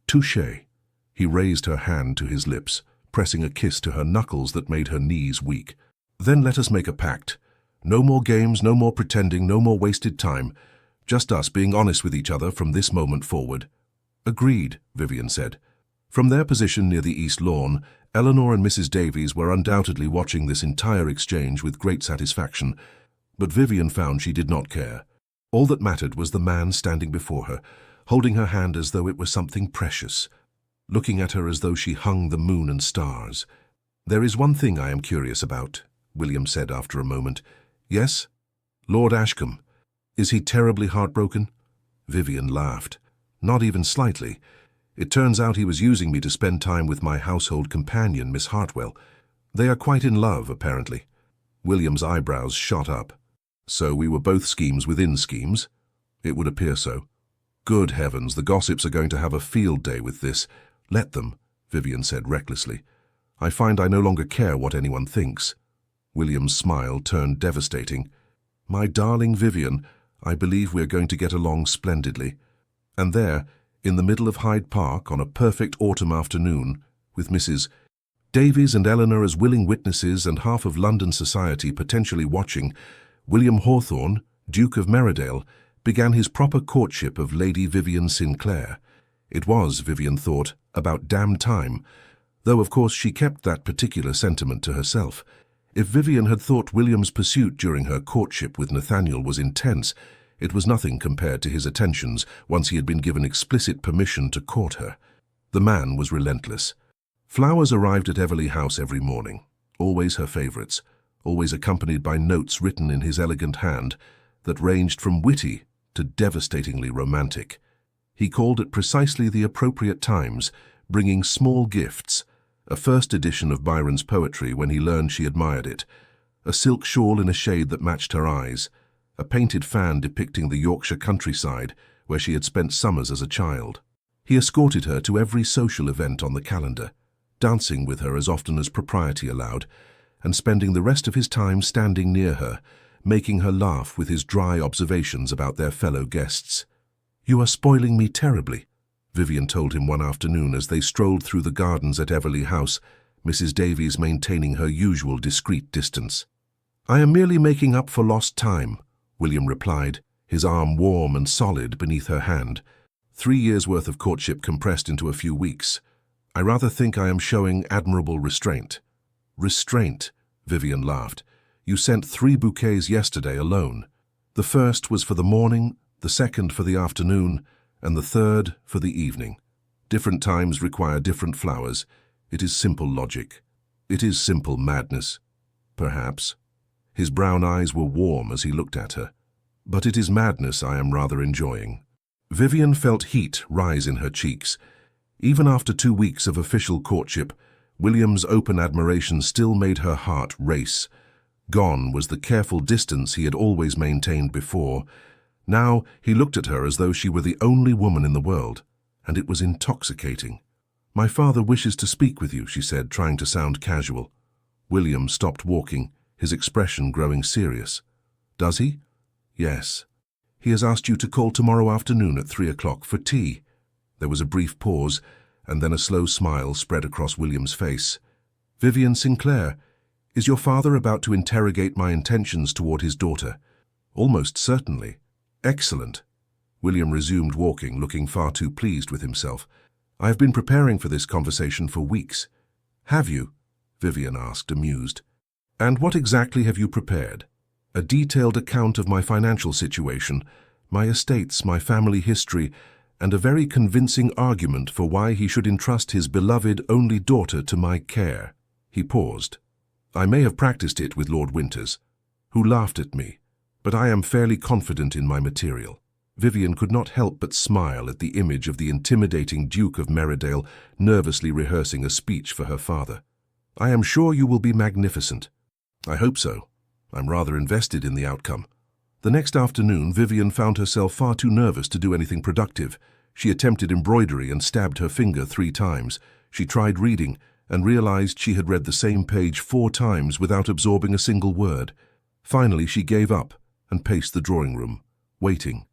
Touché. He raised her hand to his lips, pressing a kiss to her knuckles that made her knees weak. "Then let us make a pact. No more games, no more pretending, no more wasted time. Just us being honest with each other from this moment forward." "Agreed," Vivian said. From their position near the east lawn, Eleanor and Mrs. Davies were undoubtedly watching this entire exchange with great satisfaction, but Vivian found she did not care. All that mattered was the man standing before her, holding her hand as though it were something precious, looking at her as though she hung the moon and stars. "There is one thing I am curious about," William said after a moment. "Yes? Lord Ashcombe. Is he terribly heartbroken?" Vivian laughed. "Not even slightly. It turns out he was using me to spend time with my household companion, Miss Hartwell. They are quite in love, apparently." William's eyebrows shot up. "So we were both schemes within schemes?" "It would appear so." "Good heavens, the gossips are going to have a field day with this." "Let them," Vivian said recklessly. "I find I no longer care what anyone thinks." William's smile turned devastating. "My darling Vivian, I believe we are going to get along splendidly." And there, in the middle of Hyde Park on a perfect autumn afternoon, with Mrs. Davies and Eleanor as willing witnesses and half of London society potentially watching, William Hawthorne, Duke of Meridale, began his proper courtship of Lady Vivian Sinclair. It was, Vivian thought, about damn time, though of course she kept that particular sentiment to herself. If Vivian had thought William's pursuit during her courtship with Nathaniel was intense, it was nothing compared to his attentions once he had been given explicit permission to court her. The man was relentless. Flowers arrived at Everley House every morning, always her favourites, always accompanied by notes written in his elegant hand that ranged from witty to devastatingly romantic. He called at precisely the appropriate times, bringing small gifts, a first edition of Byron's poetry when he learned she admired it, a silk shawl in a shade that matched her eyes, a painted fan depicting the Yorkshire countryside where she had spent summers as a child. He escorted her to every social event on the calendar, dancing with her as often as propriety allowed, and spending the rest of his time standing near her, making her laugh with his dry observations about their fellow guests. "You are spoiling me terribly," Vivian told him one afternoon as they strolled through the gardens at Everley House, Mrs. Davies maintaining her usual discreet distance. "I am merely making up for lost time," William replied, his arm warm and solid beneath her hand. 3 years' worth of courtship compressed into a few weeks. "I rather think I am showing admirable restraint." "Restraint," Vivian laughed. "You sent 3 bouquets yesterday alone. The first was for the morning, the second for the afternoon, and the third for the evening. Different times require different flowers. It is simple logic. It is simple madness. Perhaps." His brown eyes were warm as he looked at her. "But it is madness I am rather enjoying." Vivian felt heat rise in her cheeks. Even after 2 weeks of official courtship, William's open admiration still made her heart race. Gone was the careful distance he had always maintained before. Now he looked at her as though she were the only woman in the world, and it was intoxicating. "My father wishes to speak with you," she said, trying to sound casual. William stopped walking, his expression growing serious. "Does he?" "Yes. He has asked you to call tomorrow afternoon at 3 o'clock for tea." There was a brief pause, and then a slow smile spread across William's face. "Vivian Sinclair, is your father about to interrogate my intentions toward his daughter?" "Almost certainly." "Excellent." William resumed walking, looking far too pleased with himself. "I have been preparing for this conversation for weeks." "Have you?" Vivian asked, amused. "And what exactly have you prepared?" "A detailed account of my financial situation, my estates, my family history, and a very convincing argument for why he should entrust his beloved only daughter to my care." He paused. "I may have practiced it with Lord Winters, who laughed at me, but I am fairly confident in my material." Vivian could not help but smile at the image of the intimidating Duke of Meridale nervously rehearsing a speech for her father. "I am sure you will be magnificent." "I hope so. I'm rather invested in the outcome." The next afternoon, Vivian found herself far too nervous to do anything productive. She attempted embroidery and stabbed her finger 3 times. She tried reading and realized she had read the same page 4 times without absorbing a single word. Finally, she gave up and paced the drawing room, waiting.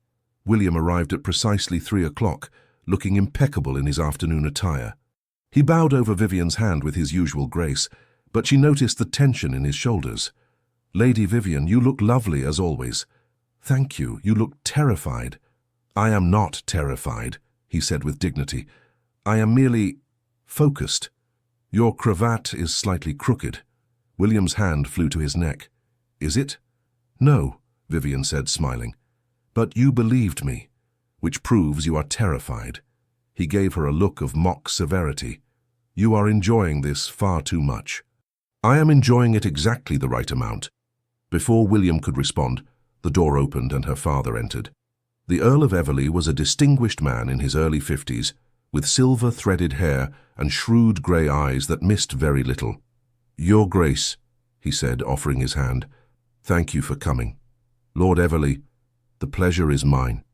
William arrived at precisely 3 o'clock, looking impeccable in his afternoon attire. He bowed over Vivian's hand with his usual grace, but she noticed the tension in his shoulders. "Lady Vivian, you look lovely as always." "Thank you, you look terrified." "I am not terrified," he said with dignity. "I am merely focused. Your cravat is slightly crooked." William's hand flew to his neck. "Is it?" "No," Vivian said, smiling. "But you believed me, which proves you are terrified." He gave her a look of mock severity. "You are enjoying this far too much." "I am enjoying it exactly the right amount." Before William could respond, the door opened and her father entered. The Earl of Everley was a distinguished man in his early 50s, with silver-threaded hair and shrewd grey eyes that missed very little. "Your Grace," he said, offering his hand. "Thank you for coming." "Lord Everley, the pleasure is mine."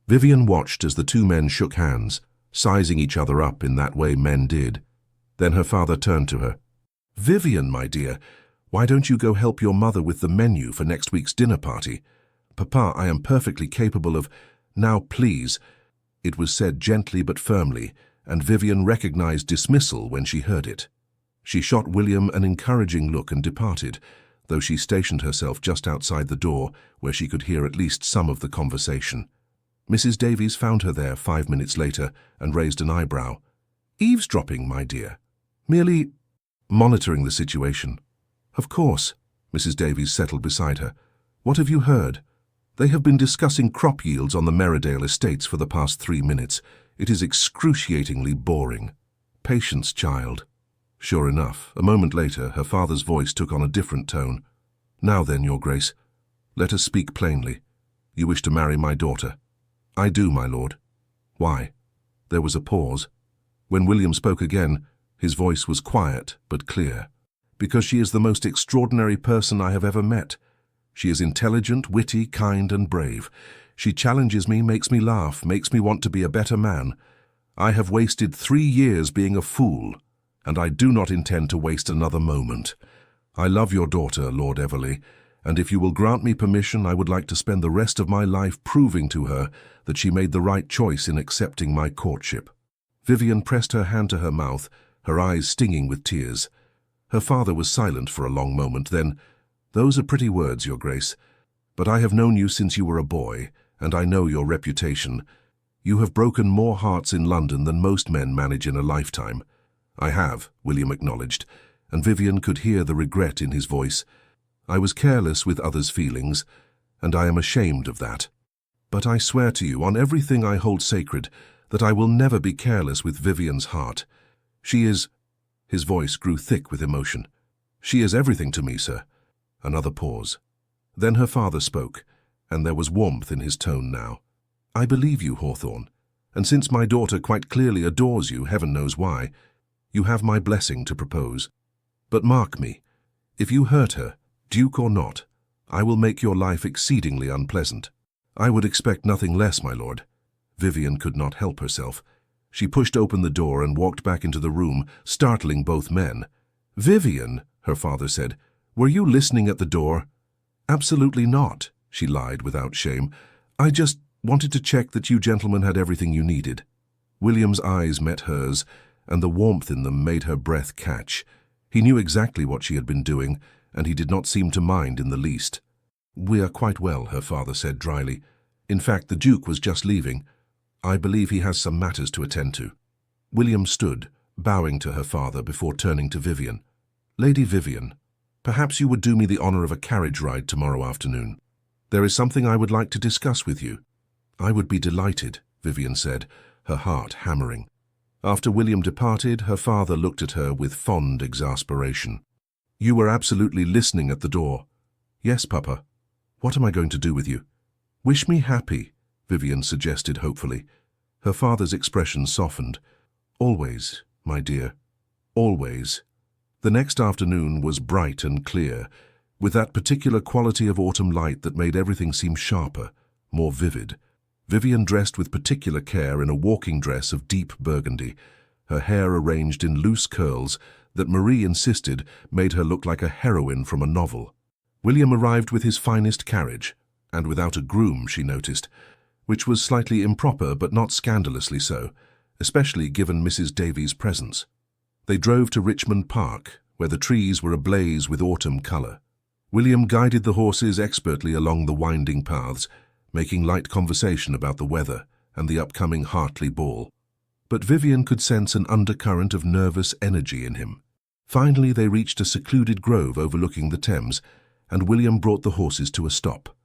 Vivian watched as the two men shook hands, sizing each other up in that way men did. Then her father turned to her. "Vivian, my dear, why don't you go help your mother with the menu for next week's dinner party? Papa, I am perfectly capable of—" "Now, please." It was said gently but firmly, and Vivian recognized dismissal when she heard it. She shot William an encouraging look and departed, though she stationed herself just outside the door where she could hear at least some of the conversation. Mrs. Davies found her there 5 minutes later and raised an eyebrow. "Eavesdropping, my dear." "Merely monitoring the situation." "Of course." Mrs. Davies settled beside her. "What have you heard?" "They have been discussing crop yields on the Merridale estates for the past 3 minutes. It is excruciatingly boring." "Patience, child." Sure enough, a moment later, her father's voice took on a different tone. "Now then, Your Grace, let us speak plainly. You wish to marry my daughter?" "I do, my lord." "Why?" There was a pause. When William spoke again, his voice was quiet but clear. "Because she is the most extraordinary person I have ever met. She is intelligent, witty, kind, and brave. She challenges me, makes me laugh, makes me want to be a better man. I have wasted 3 years being a fool, and I do not intend to waste another moment. I love your daughter, Lord Everley, and if you will grant me permission, I would like to spend the rest of my life proving to her that she made the right choice in accepting my courtship." Vivian pressed her hand to her mouth, her eyes stinging with tears. Her father was silent for a long moment, then, "Those are pretty words, Your Grace, but I have known you since you were a boy, and I know your reputation. You have broken more hearts in London than most men manage in a lifetime." "I have," William acknowledged, and Vivian could hear the regret in his voice. "I was careless with others' feelings, and I am ashamed of that. But I swear to you, on everything I hold sacred, that I will never be careless with Vivian's heart. She is—" His voice grew thick with emotion. "She is everything to me, sir." Another pause. Then her father spoke, and there was warmth in his tone now. "I believe you, Hawthorne, and since my daughter quite clearly adores you, heaven knows why, you have my blessing to propose. But mark me, if you hurt her, duke or not, I will make your life exceedingly unpleasant." "I would expect nothing less, my lord." Vivian could not help herself. She pushed open the door and walked back into the room, startling both men. "Vivian," her father said, "were you listening at the door?" "Absolutely not," she lied without shame. "I just wanted to check that you gentlemen had everything you needed." William's eyes met hers, and the warmth in them made her breath catch. He knew exactly what she had been doing, and he did not seem to mind in the least. "We are quite well," her father said dryly. "In fact, the Duke was just leaving. I believe he has some matters to attend to." William stood, bowing to her father before turning to Vivian. "Lady Vivian, perhaps you would do me the honor of a carriage ride tomorrow afternoon. There is something I would like to discuss with you." "I would be delighted," Vivian said, her heart hammering. After William departed, her father looked at her with fond exasperation. "You were absolutely listening at the door." "Yes, Papa. What am I going to do with you?" "Wish me happy," Vivian suggested hopefully. Her father's expression softened. "Always, my dear, always." The next afternoon was bright and clear, with that particular quality of autumn light that made everything seem sharper, more vivid. Vivian dressed with particular care in a walking dress of deep burgundy, her hair arranged in loose curls that Marie insisted made her look like a heroine from a novel. William arrived with his finest carriage, and without a groom, she noticed, which was slightly improper but not scandalously so, especially given Mrs. Davies' presence. They drove to Richmond Park, where the trees were ablaze with autumn colour. William guided the horses expertly along the winding paths, making light conversation about the weather and the upcoming Hartley ball. But Vivian could sense an undercurrent of nervous energy in him. Finally, they reached a secluded grove overlooking the Thames, and William brought the horses to a stop.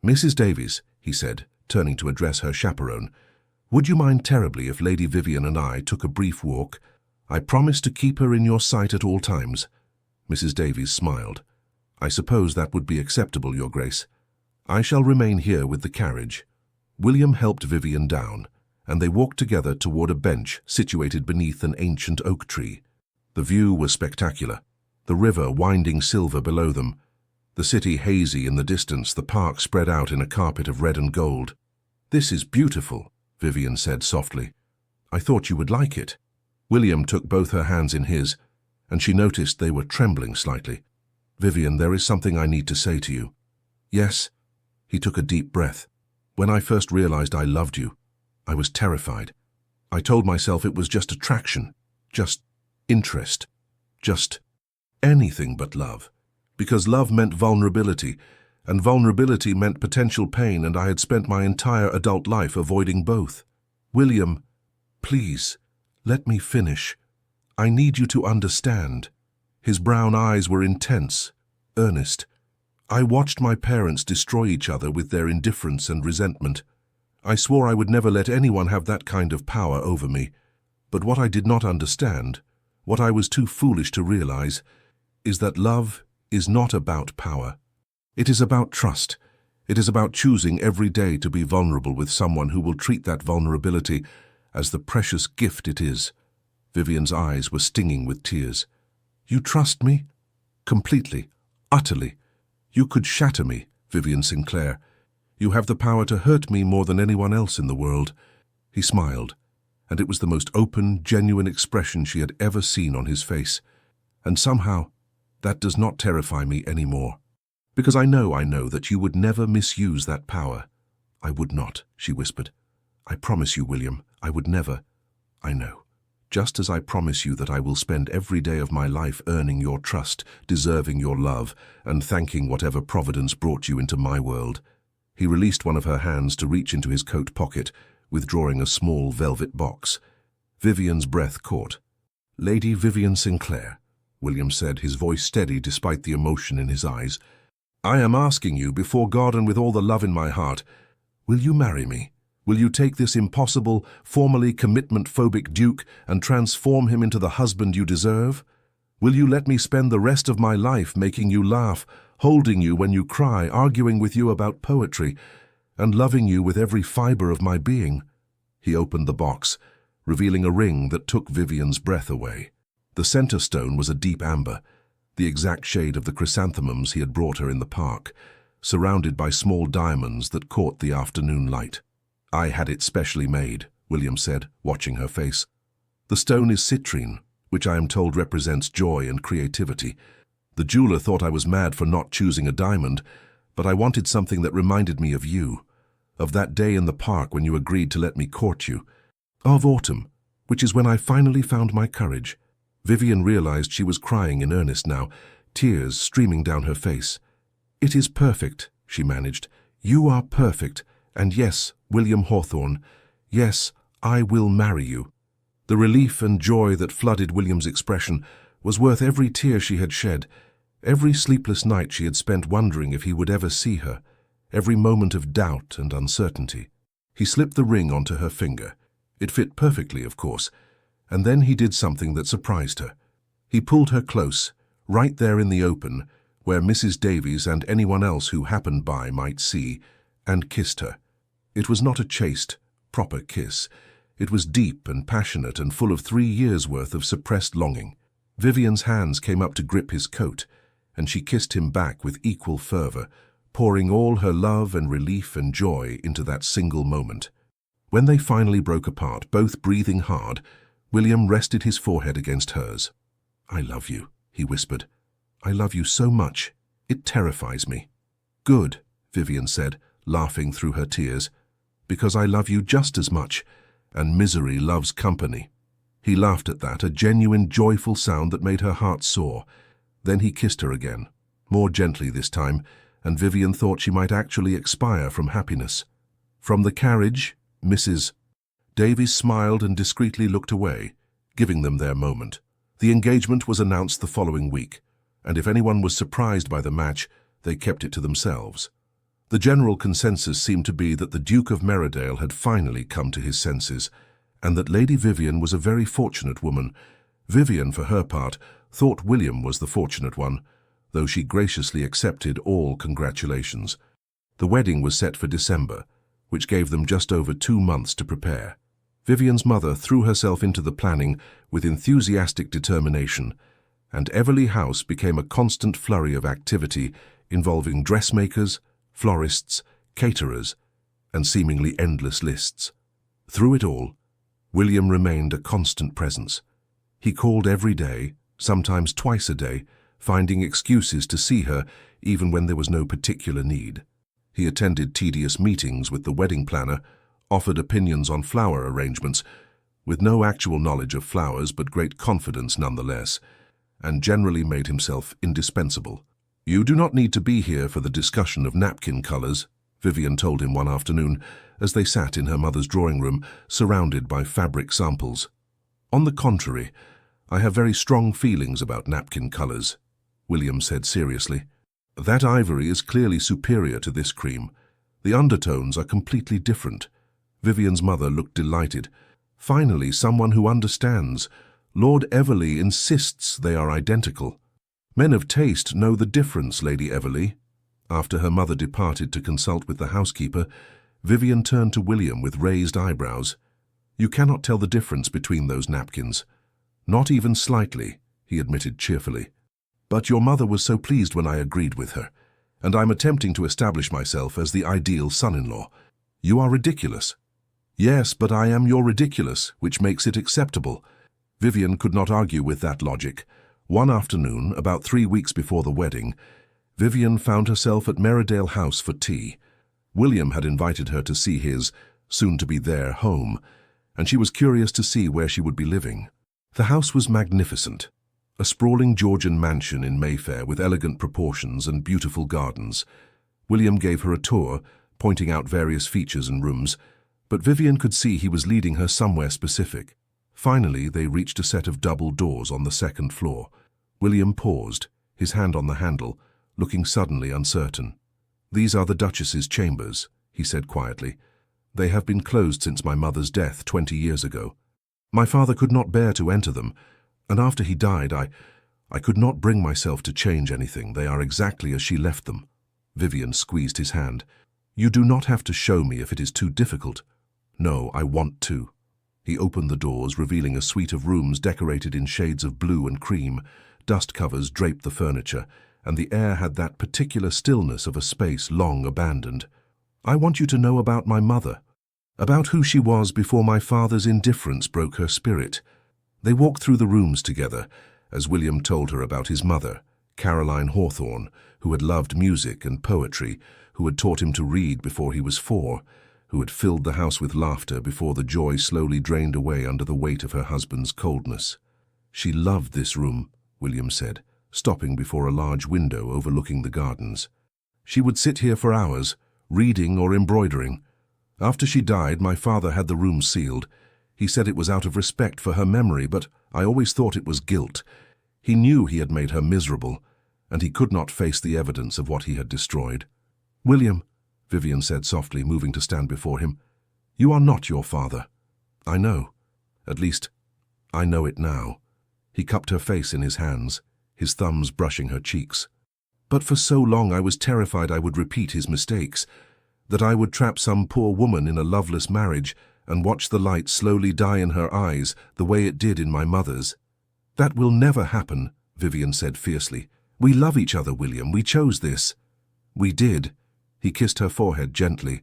"Mrs. Davies," he said, turning to address her chaperone, "would you mind terribly if Lady Vivian and I took a brief walk? I promise to keep her in your sight at all times." Mrs. Davies smiled. "I suppose that would be acceptable, Your Grace. I shall remain here with the carriage." William helped Vivian down, and they walked together toward a bench situated beneath an ancient oak tree. The view was spectacular, the river winding silver below them, the city hazy in the distance, the park spread out in a carpet of red and gold. "This is beautiful," Vivian said softly. "I thought you would like it." William took both her hands in his, and she noticed they were trembling slightly. "Vivian, there is something I need to say to you." "Yes?" He took a deep breath. "When I first realized I loved you, I was terrified. I told myself it was just attraction, just interest, just anything but love. Because love meant vulnerability, and vulnerability meant potential pain, and I had spent my entire adult life avoiding both. William, please, let me finish. I need you to understand." His brown eyes were intense, earnest. "I watched my parents destroy each other with their indifference and resentment. I swore I would never let anyone have that kind of power over me. But what I did not understand, what I was too foolish to realize, is that love is not about power. It is about trust. It is about choosing every day to be vulnerable with someone who will treat that vulnerability as the precious gift it is." Vivian's eyes were stinging with tears. "You trust me? Completely, utterly. You could shatter me, Vivian Sinclair. You have the power to hurt me more than anyone else in the world." He smiled, and it was the most open, genuine expression she had ever seen on his face. "And somehow, that does not terrify me anymore. Because I know that you would never misuse that power." "I would not," she whispered. "I promise you, William, I would never. I know. Just as I promise you that I will spend every day of my life earning your trust, deserving your love, and thanking whatever providence brought you into my world." He released one of her hands to reach into his coat pocket, withdrawing a small velvet box. Vivian's breath caught. "Lady Vivian Sinclair," William said, his voice steady despite the emotion in his eyes, "I am asking you, before God and with all the love in my heart, will you marry me? Will you take this impossible, formally commitment-phobic duke and transform him into the husband you deserve? Will you let me spend the rest of my life making you laugh, holding you when you cry, arguing with you about poetry, and loving you with every fibre of my being?" He opened the box, revealing a ring that took Vivian's breath away. The centre stone was a deep amber, the exact shade of the chrysanthemums he had brought her in the park, surrounded by small diamonds that caught the afternoon light. "I had it specially made," William said, watching her face. "The stone is citrine, which I am told represents joy and creativity. The jeweler thought I was mad for not choosing a diamond, but I wanted something that reminded me of you, of that day in the park when you agreed to let me court you, of autumn, which is when I finally found my courage." Vivian realized she was crying in earnest now, tears streaming down her face. "It is perfect," she managed. "You are perfect, and yes, William Hawthorne, yes, I will marry you." The relief and joy that flooded William's expression was worth every tear she had shed, every sleepless night she had spent wondering if he would ever see her, every moment of doubt and uncertainty. He slipped the ring onto her finger. It fit perfectly, of course, and then he did something that surprised her. He pulled her close, right there in the open, where Mrs. Davies and anyone else who happened by might see, and kissed her. It was not a chaste, proper kiss. It was deep and passionate and full of 3 years' worth of suppressed longing. Vivian's hands came up to grip his coat, and she kissed him back with equal fervor, pouring all her love and relief and joy into that single moment. When they finally broke apart, both breathing hard, William rested his forehead against hers. "I love you," he whispered. "I love you so much. It terrifies me." "Good," Vivian said, laughing through her tears, "because I love you just as much, and misery loves company." He laughed at that, a genuine, joyful sound that made her heart soar. Then he kissed her again, more gently this time, and Vivian thought she might actually expire from happiness. From the carriage, Mrs. Davies smiled and discreetly looked away, giving them their moment. The engagement was announced the following week, and if anyone was surprised by the match, they kept it to themselves. The general consensus seemed to be that the Duke of Meridale had finally come to his senses, and that Lady Vivian was a very fortunate woman. Vivian, for her part, thought William was the fortunate one, though she graciously accepted all congratulations. The wedding was set for December, which gave them just over 2 months to prepare. Vivian's mother threw herself into the planning with enthusiastic determination, and Everleigh House became a constant flurry of activity involving dressmakers, florists, caterers, and seemingly endless lists. Through it all, William remained a constant presence. He called every day, sometimes twice a day, finding excuses to see her even when there was no particular need. He attended tedious meetings with the wedding planner, offered opinions on flower arrangements, with no actual knowledge of flowers but great confidence nonetheless, and generally made himself indispensable. "You do not need to be here for the discussion of napkin colors," Vivian told him one afternoon as they sat in her mother's drawing room, surrounded by fabric samples. "On the contrary, I have very strong feelings about napkin colors," William said seriously. "That ivory is clearly superior to this cream. The undertones are completely different." Vivian's mother looked delighted. "Finally, someone who understands. Lord Everleigh insists they are identical." "Men of taste know the difference, Lady Everleigh." After her mother departed to consult with the housekeeper, Vivian turned to William with raised eyebrows. "You cannot tell the difference between those napkins." "Not even slightly," he admitted cheerfully. "But your mother was so pleased when I agreed with her, and I'm attempting to establish myself as the ideal son-in-law." "You are ridiculous." "Yes, but I am your ridiculous, which makes it acceptable." Vivian could not argue with that logic. One afternoon, about 3 weeks before the wedding, Vivian found herself at Meridale House for tea. William had invited her to see his, soon-to-be their, home, and she was curious to see where she would be living. The house was magnificent, a sprawling Georgian mansion in Mayfair with elegant proportions and beautiful gardens. William gave her a tour, pointing out various features and rooms, but Vivian could see he was leading her somewhere specific. Finally, they reached a set of double doors on the 2nd floor. William paused, his hand on the handle, looking suddenly uncertain. "These are the Duchess's chambers," he said quietly. "They have been closed since my mother's death 20 years ago. My father could not bear to enter them, and after he died, I could not bring myself to change anything. They are exactly as she left them." Vivian squeezed his hand. "You do not have to show me if it is too difficult." "No, I want to." He opened the doors, revealing a suite of rooms decorated in shades of blue and cream. Dust covers draped the furniture, and the air had that particular stillness of a space long abandoned. "I want you to know about my mother, about who she was before my father's indifference broke her spirit." They walked through the rooms together, as William told her about his mother, Caroline Hawthorne, who had loved music and poetry, who had taught him to read before he was 4, who had filled the house with laughter before the joy slowly drained away under the weight of her husband's coldness. "She loved this room," William said, stopping before a large window overlooking the gardens. "She would sit here for hours, reading or embroidering. After she died, my father had the room sealed. He said it was out of respect for her memory, but I always thought it was guilt. He knew he had made her miserable, and he could not face the evidence of what he had destroyed." "William," Vivian said softly, moving to stand before him, "you are not your father." "I know. At least, I know it now." He cupped her face in his hands, his thumbs brushing her cheeks. "But for so long I was terrified I would repeat his mistakes, that I would trap some poor woman in a loveless marriage and watch the light slowly die in her eyes the way it did in my mother's." "That will never happen," Vivian said fiercely. "We love each other, William. We chose this." "We did." He kissed her forehead gently.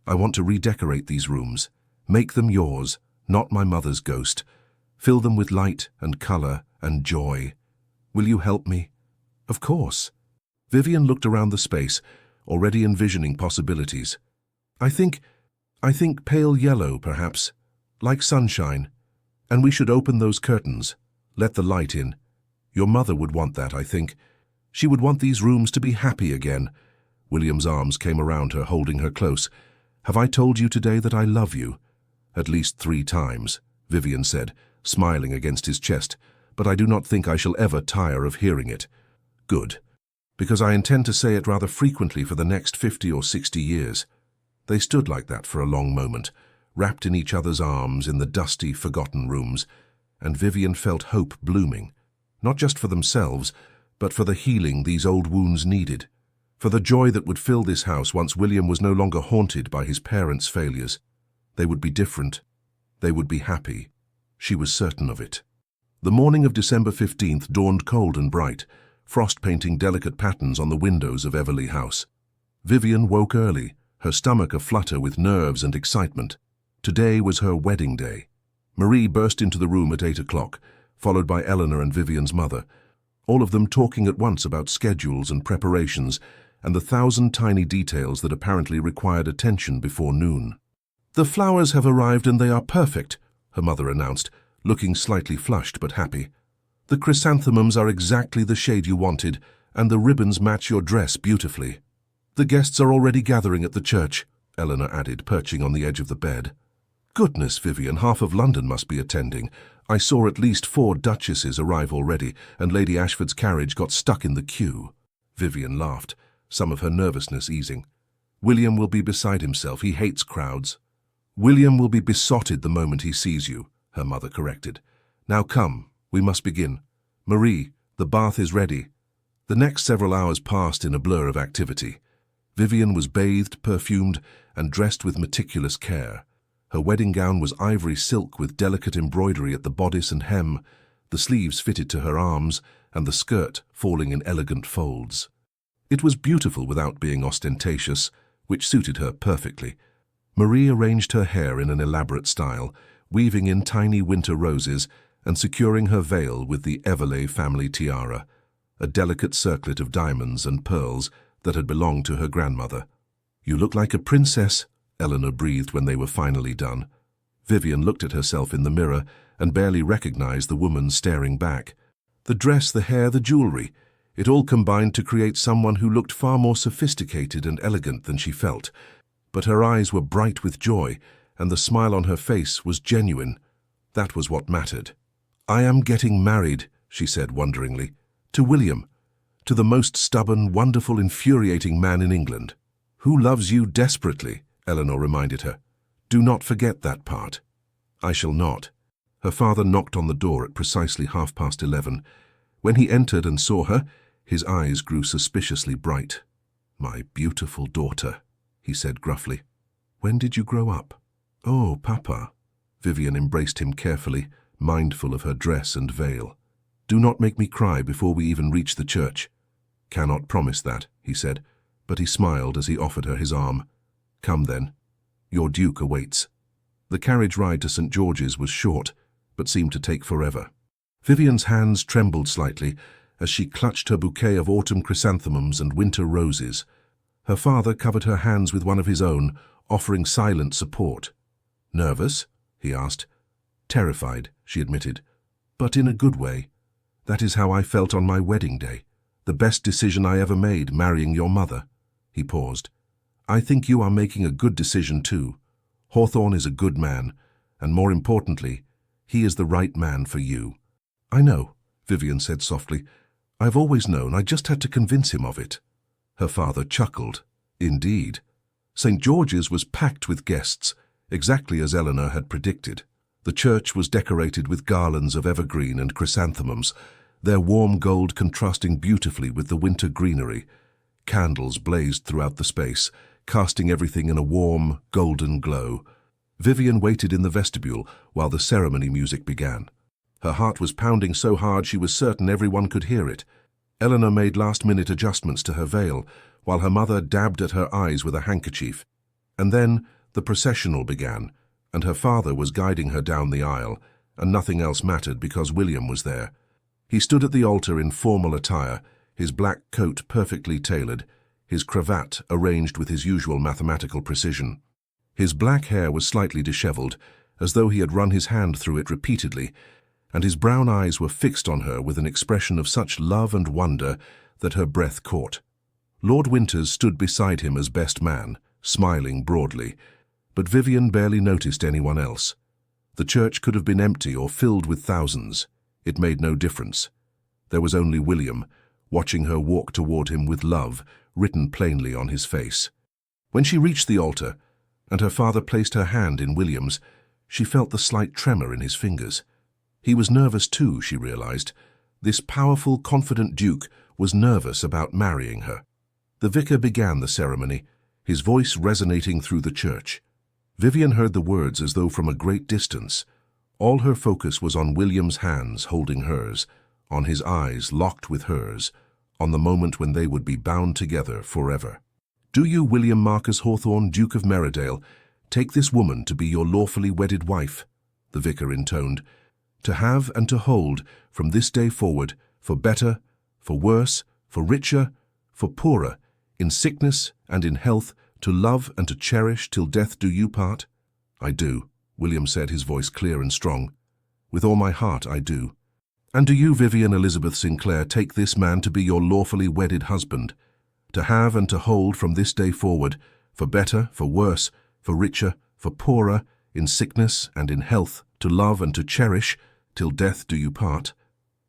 "I want to redecorate these rooms. Make them yours, not my mother's ghost. Fill them with light and color and joy. Will you help me?" "Of course." Vivian looked around the space, already envisioning possibilities. I think pale yellow, perhaps, like sunshine. And we should open those curtains. Let the light in. Your mother would want that, I think. She would want these rooms to be happy again. William's arms came around her, holding her close. Have I told you today that I love you? At least 3 times, Vivian said, smiling against his chest, but I do not think I shall ever tire of hearing it. Good, because I intend to say it rather frequently for the next 50 or 60 years. They stood like that for a long moment, wrapped in each other's arms in the dusty, forgotten rooms, and Vivian felt hope blooming, not just for themselves, but for the healing these old wounds needed, for the joy that would fill this house once William was no longer haunted by his parents' failures. They would be different. They would be happy. She was certain of it. The morning of December 15th dawned cold and bright, frost painting delicate patterns on the windows of Everley House. Vivian woke early, her stomach aflutter with nerves and excitement. Today was her wedding day. Marie burst into the room at 8 o'clock, followed by Eleanor and Vivian's mother, all of them talking at once about schedules and preparations and the 1,000 tiny details that apparently required attention before noon. "The flowers have arrived and they are perfect," her mother announced, looking slightly flushed but happy. "The chrysanthemums are exactly the shade you wanted, and the ribbons match your dress beautifully." "The guests are already gathering at the church," Eleanor added, perching on the edge of the bed. "Goodness, Vivian, half of London must be attending. I saw at least 4 duchesses arrive already, and Lady Ashford's carriage got stuck in the queue." Vivian laughed, some of her nervousness easing. "William will be beside himself. He hates crowds." "William will be besotted the moment he sees you," her mother corrected. "Now come, we must begin. Marie, the bath is ready." The next several hours passed in a blur of activity. Vivian was bathed, perfumed, and dressed with meticulous care. Her wedding gown was ivory silk with delicate embroidery at the bodice and hem, the sleeves fitted to her arms, and the skirt falling in elegant folds. It was beautiful without being ostentatious, which suited her perfectly. Marie arranged her hair in an elaborate style, weaving in tiny winter roses and securing her veil with the Everley family tiara, a delicate circlet of diamonds and pearls that had belonged to her grandmother. "You look like a princess," Eleanor breathed when they were finally done. Vivian looked at herself in the mirror and barely recognized the woman staring back. The dress, the hair, the jewelry, it all combined to create someone who looked far more sophisticated and elegant than she felt. But her eyes were bright with joy, and the smile on her face was genuine. That was what mattered. "I am getting married," she said wonderingly, "to William, to the most stubborn, wonderful, infuriating man in England." "Who loves you desperately," Eleanor reminded her. "Do not forget that part." "I shall not." Her father knocked on the door at precisely 11:30. When he entered and saw her, his eyes grew suspiciously bright. "My beautiful daughter," he said gruffly. "When did you grow up?" "Oh, Papa." Vivian embraced him carefully, mindful of her dress and veil. "Do not make me cry before we even reach the church." "Cannot promise that," he said, but he smiled as he offered her his arm. "Come then. Your Duke awaits." The carriage ride to St. George's was short, but seemed to take forever. Vivian's hands trembled slightly as she clutched her bouquet of autumn chrysanthemums and winter roses. Her father covered her hands with one of his own, offering silent support. "Nervous?" he asked. "Terrified," she admitted, "but in a good way. That is how I felt on my wedding day. The best decision I ever made, marrying your mother." He paused. "I think you are making a good decision too. Hawthorne is a good man, and more importantly, he is the right man for you." "I know," Vivian said softly. "I've always known, I just had to convince him of it." Her father chuckled. "Indeed." St. George's was packed with guests, exactly as Eleanor had predicted. The church was decorated with garlands of evergreen and chrysanthemums, their warm gold contrasting beautifully with the winter greenery. Candles blazed throughout the space, casting everything in a warm, golden glow. Vivian waited in the vestibule while the ceremony music began. Her heart was pounding so hard she was certain everyone could hear it. Eleanor made last-minute adjustments to her veil, while her mother dabbed at her eyes with a handkerchief. And then the processional began, and her father was guiding her down the aisle, and nothing else mattered because William was there. He stood at the altar in formal attire, his black coat perfectly tailored, his cravat arranged with his usual mathematical precision. His black hair was slightly disheveled, as though he had run his hand through it repeatedly, and his brown eyes were fixed on her with an expression of such love and wonder that her breath caught. Lord Winters stood beside him as best man, smiling broadly, but Vivian barely noticed anyone else. The church could have been empty or filled with thousands. It made no difference. There was only William, watching her walk toward him with love written plainly on his face. When she reached the altar, and her father placed her hand in William's, she felt the slight tremor in his fingers. He was nervous too, she realized. This powerful, confident duke was nervous about marrying her. The vicar began the ceremony, his voice resonating through the church. Vivian heard the words as though from a great distance. All her focus was on William's hands holding hers, on his eyes locked with hers, on the moment when they would be bound together forever. "Do you, William Marcus Hawthorne, Duke of Merridale, take this woman to be your lawfully wedded wife?" the vicar intoned. "To have and to hold from this day forward, for better, for worse, for richer, for poorer, in sickness and in health, to love and to cherish till death do you part?" "I do," William said, his voice clear and strong. "With all my heart, I do." "And do you, Vivian Elizabeth Sinclair, take this man to be your lawfully wedded husband? To have and to hold from this day forward, for better, for worse, for richer, for poorer, in sickness and in health, to love and to cherish, till death do you part?"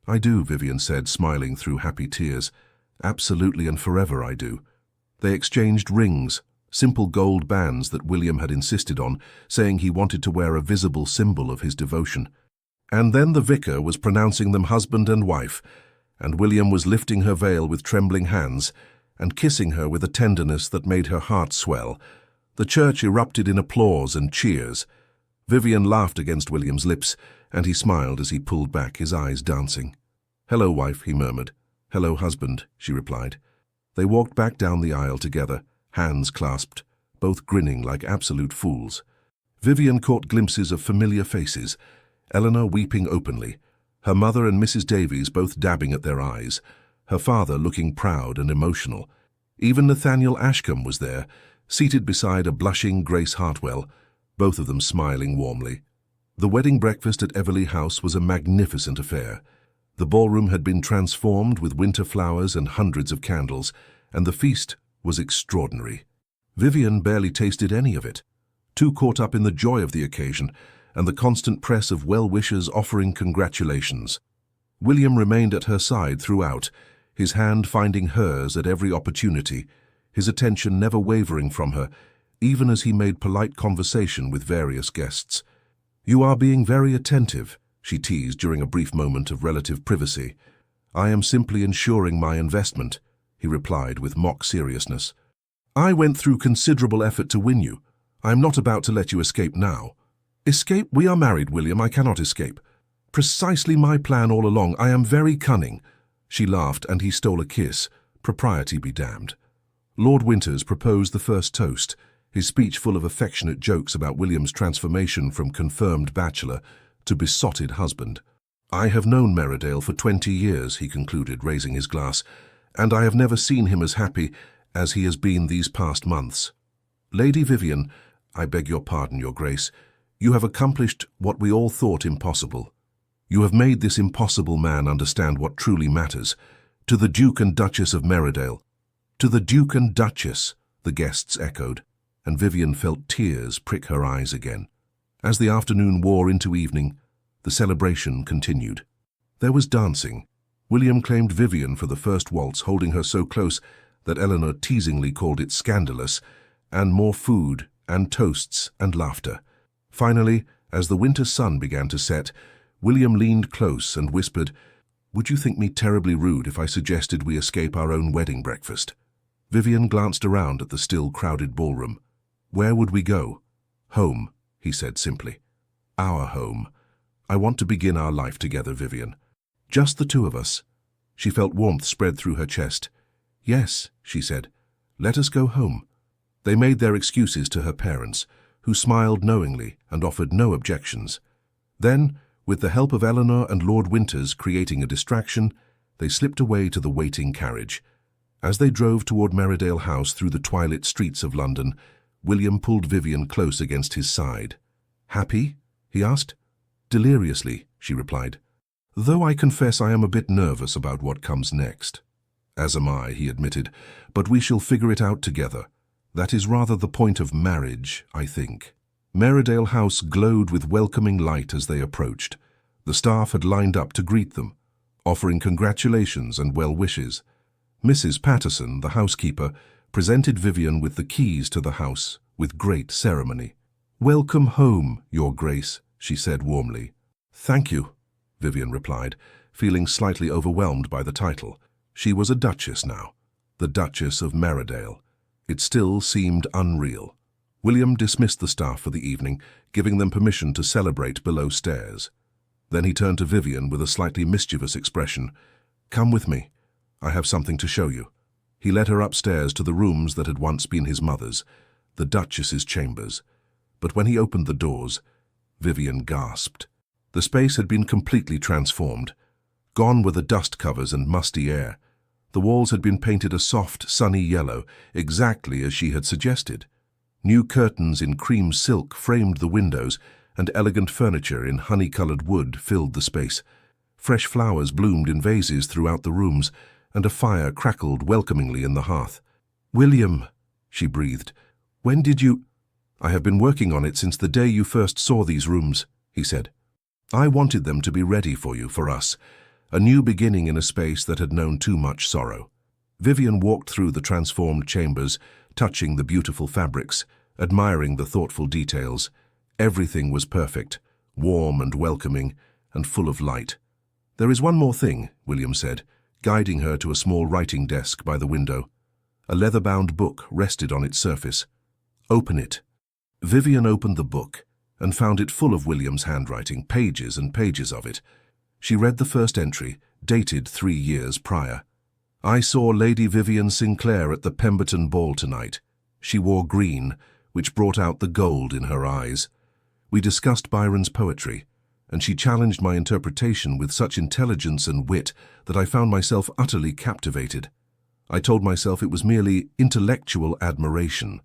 "I do," Vivian said, smiling through happy tears. "Absolutely and forever I do." They exchanged rings, simple gold bands that William had insisted on, saying he wanted to wear a visible symbol of his devotion. And then the vicar was pronouncing them husband and wife, and William was lifting her veil with trembling hands and kissing her with a tenderness that made her heart swell. The church erupted in applause and cheers. Vivian laughed against William's lips, and he smiled as he pulled back, his eyes dancing. "Hello, wife," he murmured. "Hello, husband," she replied. They walked back down the aisle together, hands clasped, both grinning like absolute fools. Vivian caught glimpses of familiar faces, Eleanor weeping openly, her mother and Mrs. Davies both dabbing at their eyes, her father looking proud and emotional. Even Nathaniel Ashcombe was there, seated beside a blushing Grace Hartwell, both of them smiling warmly. The wedding breakfast at Everleigh House was a magnificent affair. The ballroom had been transformed with winter flowers and hundreds of candles, and the feast was extraordinary. Vivian barely tasted any of it, too caught up in the joy of the occasion and the constant press of well-wishers offering congratulations. William remained at her side throughout, his hand finding hers at every opportunity, his attention never wavering from her, even as he made polite conversation with various guests. "You are being very attentive," she teased during a brief moment of relative privacy. "I am simply ensuring my investment," he replied with mock seriousness. "I went through considerable effort to win you. I am not about to let you escape now." "Escape? We are married, William. I cannot escape." "Precisely my plan all along. I am very cunning." She laughed, and he stole a kiss. Propriety be damned. Lord Winters proposed the first toast, his speech full of affectionate jokes about William's transformation from confirmed bachelor to besotted husband. "I have known Merridale for 20 years, he concluded, raising his glass, "and I have never seen him as happy as he has been these past months. Lady Vivian, I beg your pardon, Your Grace, you have accomplished what we all thought impossible. You have made this impossible man understand what truly matters. To the Duke and Duchess of Merridale." "To the Duke and Duchess," the guests echoed, and Vivian felt tears prick her eyes again. As the afternoon wore into evening, the celebration continued. There was dancing. William claimed Vivian for the first waltz, holding her so close that Eleanor teasingly called it scandalous, and more food and toasts and laughter. Finally, as the winter sun began to set, William leaned close and whispered, "Would you think me terribly rude if I suggested we escape our own wedding breakfast?" Vivian glanced around at the still crowded ballroom. "Where would we go?" "Home," he said simply. "Our home. I want to begin our life together, Vivian. Just the two of us." She felt warmth spread through her chest. "Yes," she said. "Let us go home." They made their excuses to her parents, who smiled knowingly and offered no objections. Then, with the help of Eleanor and Lord Winters creating a distraction, they slipped away to the waiting carriage. As they drove toward Merridale House through the twilit streets of London, William pulled Vivian close against his side. "Happy?" he asked. Deliriously, she replied. Though I confess I am a bit nervous about what comes next. As am I, he admitted, but we shall figure it out together. That is rather the point of marriage, I think. Merridale House glowed with welcoming light as they approached. The staff had lined up to greet them, offering congratulations and well wishes. Mrs. Patterson, the housekeeper, presented Vivian with the keys to the house with great ceremony. Welcome home, Your Grace, she said warmly. Thank you, Vivian replied, feeling slightly overwhelmed by the title. She was a duchess now, the Duchess of Merridale. It still seemed unreal. William dismissed the staff for the evening, giving them permission to celebrate below stairs. Then he turned to Vivian with a slightly mischievous expression. Come with me. I have something to show you. He led her upstairs to the rooms that had once been his mother's, the Duchess's chambers. But when he opened the doors, Vivian gasped. The space had been completely transformed. Gone were the dust covers and musty air. The walls had been painted a soft, sunny yellow, exactly as she had suggested. New curtains in cream silk framed the windows, and elegant furniture in honey-colored wood filled the space. Fresh flowers bloomed in vases throughout the rooms, and a fire crackled welcomingly in the hearth. William, she breathed, when did you— I have been working on it since the day you first saw these rooms, he said. I wanted them to be ready for you, for us, a new beginning in a space that had known too much sorrow. Vivian walked through the transformed chambers, touching the beautiful fabrics, admiring the thoughtful details. Everything was perfect, warm and welcoming, and full of light. There is one more thing, William said, guiding her to a small writing desk by the window. A leather-bound book rested on its surface. Open it. Vivian opened the book and found it full of William's handwriting, pages and pages of it. She read the first entry, dated 3 years prior. I saw Lady Vivian Sinclair at the Pemberton Ball tonight. She wore green, which brought out the gold in her eyes. We discussed Byron's poetry, and she challenged my interpretation with such intelligence and wit that I found myself utterly captivated. I told myself it was merely intellectual admiration.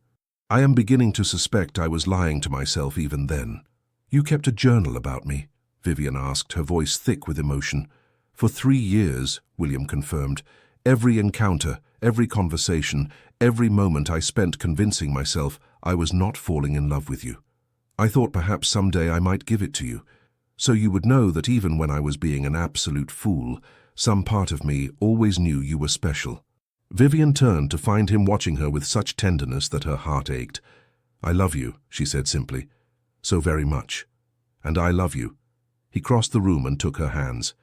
I am beginning to suspect I was lying to myself even then. You kept a journal about me, Vivian asked, her voice thick with emotion. For 3 years, William confirmed. Every encounter, every conversation, every moment I spent convincing myself I was not falling in love with you. I thought perhaps someday I might give it to you, so you would know that even when I was being an absolute fool, some part of me always knew you were special. Vivian turned to find him watching her with such tenderness that her heart ached. I love you, she said simply. So very much. And I love you. He crossed the room and took her hands.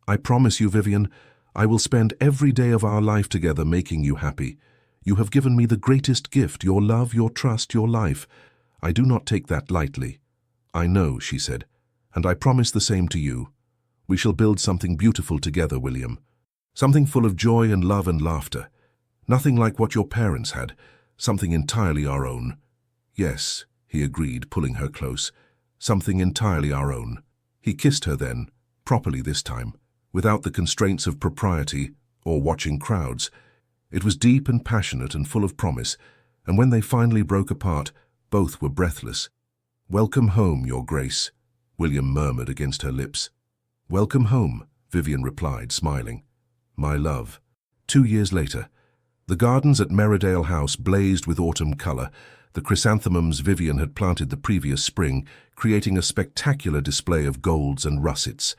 I promise you, Vivian, I will spend every day of our life together making you happy. You have given me the greatest gift, your love, your trust, your life. I do not take that lightly. I know, she said, and I promise the same to you. We shall build something beautiful together, William. Something full of joy and love and laughter. Nothing like what your parents had, something entirely our own. Yes, he agreed, pulling her close. Something entirely our own. He kissed her then, properly this time, without the constraints of propriety or watching crowds. It was deep and passionate and full of promise, and when they finally broke apart, both were breathless. Welcome home, Your Grace, William murmured against her lips. Welcome home, Vivian replied, smiling. My love. 2 years later, the gardens at Merridale House blazed with autumn colour, the chrysanthemums Vivian had planted the previous spring, creating a spectacular display of golds and russets.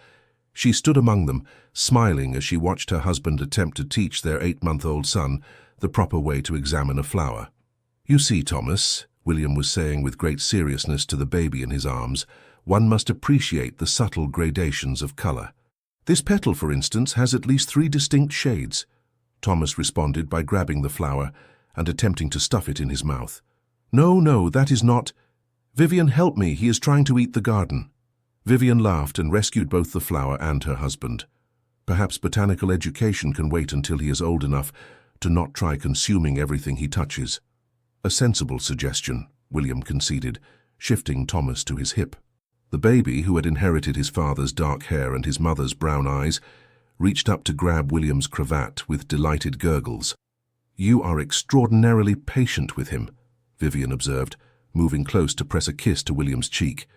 She stood among them, smiling as she watched her husband attempt to teach their 8-month-old son the proper way to examine a flower. You see, Thomas, William was saying with great seriousness to the baby in his arms, one must appreciate the subtle gradations of colour. This petal, for instance, has at least 3 distinct shades. Thomas responded by grabbing the flower and attempting to stuff it in his mouth. No, that is not— Vivian, help me, he is trying to eat the garden. Vivian laughed and rescued both the flower and her husband. Perhaps botanical education can wait until he is old enough to not try consuming everything he touches. A sensible suggestion, William conceded, shifting Thomas to his hip. The baby, who had inherited his father's dark hair and his mother's brown eyes, reached up to grab William's cravat with delighted gurgles. You are extraordinarily patient with him, Vivian observed, moving close to press a kiss to William's cheek.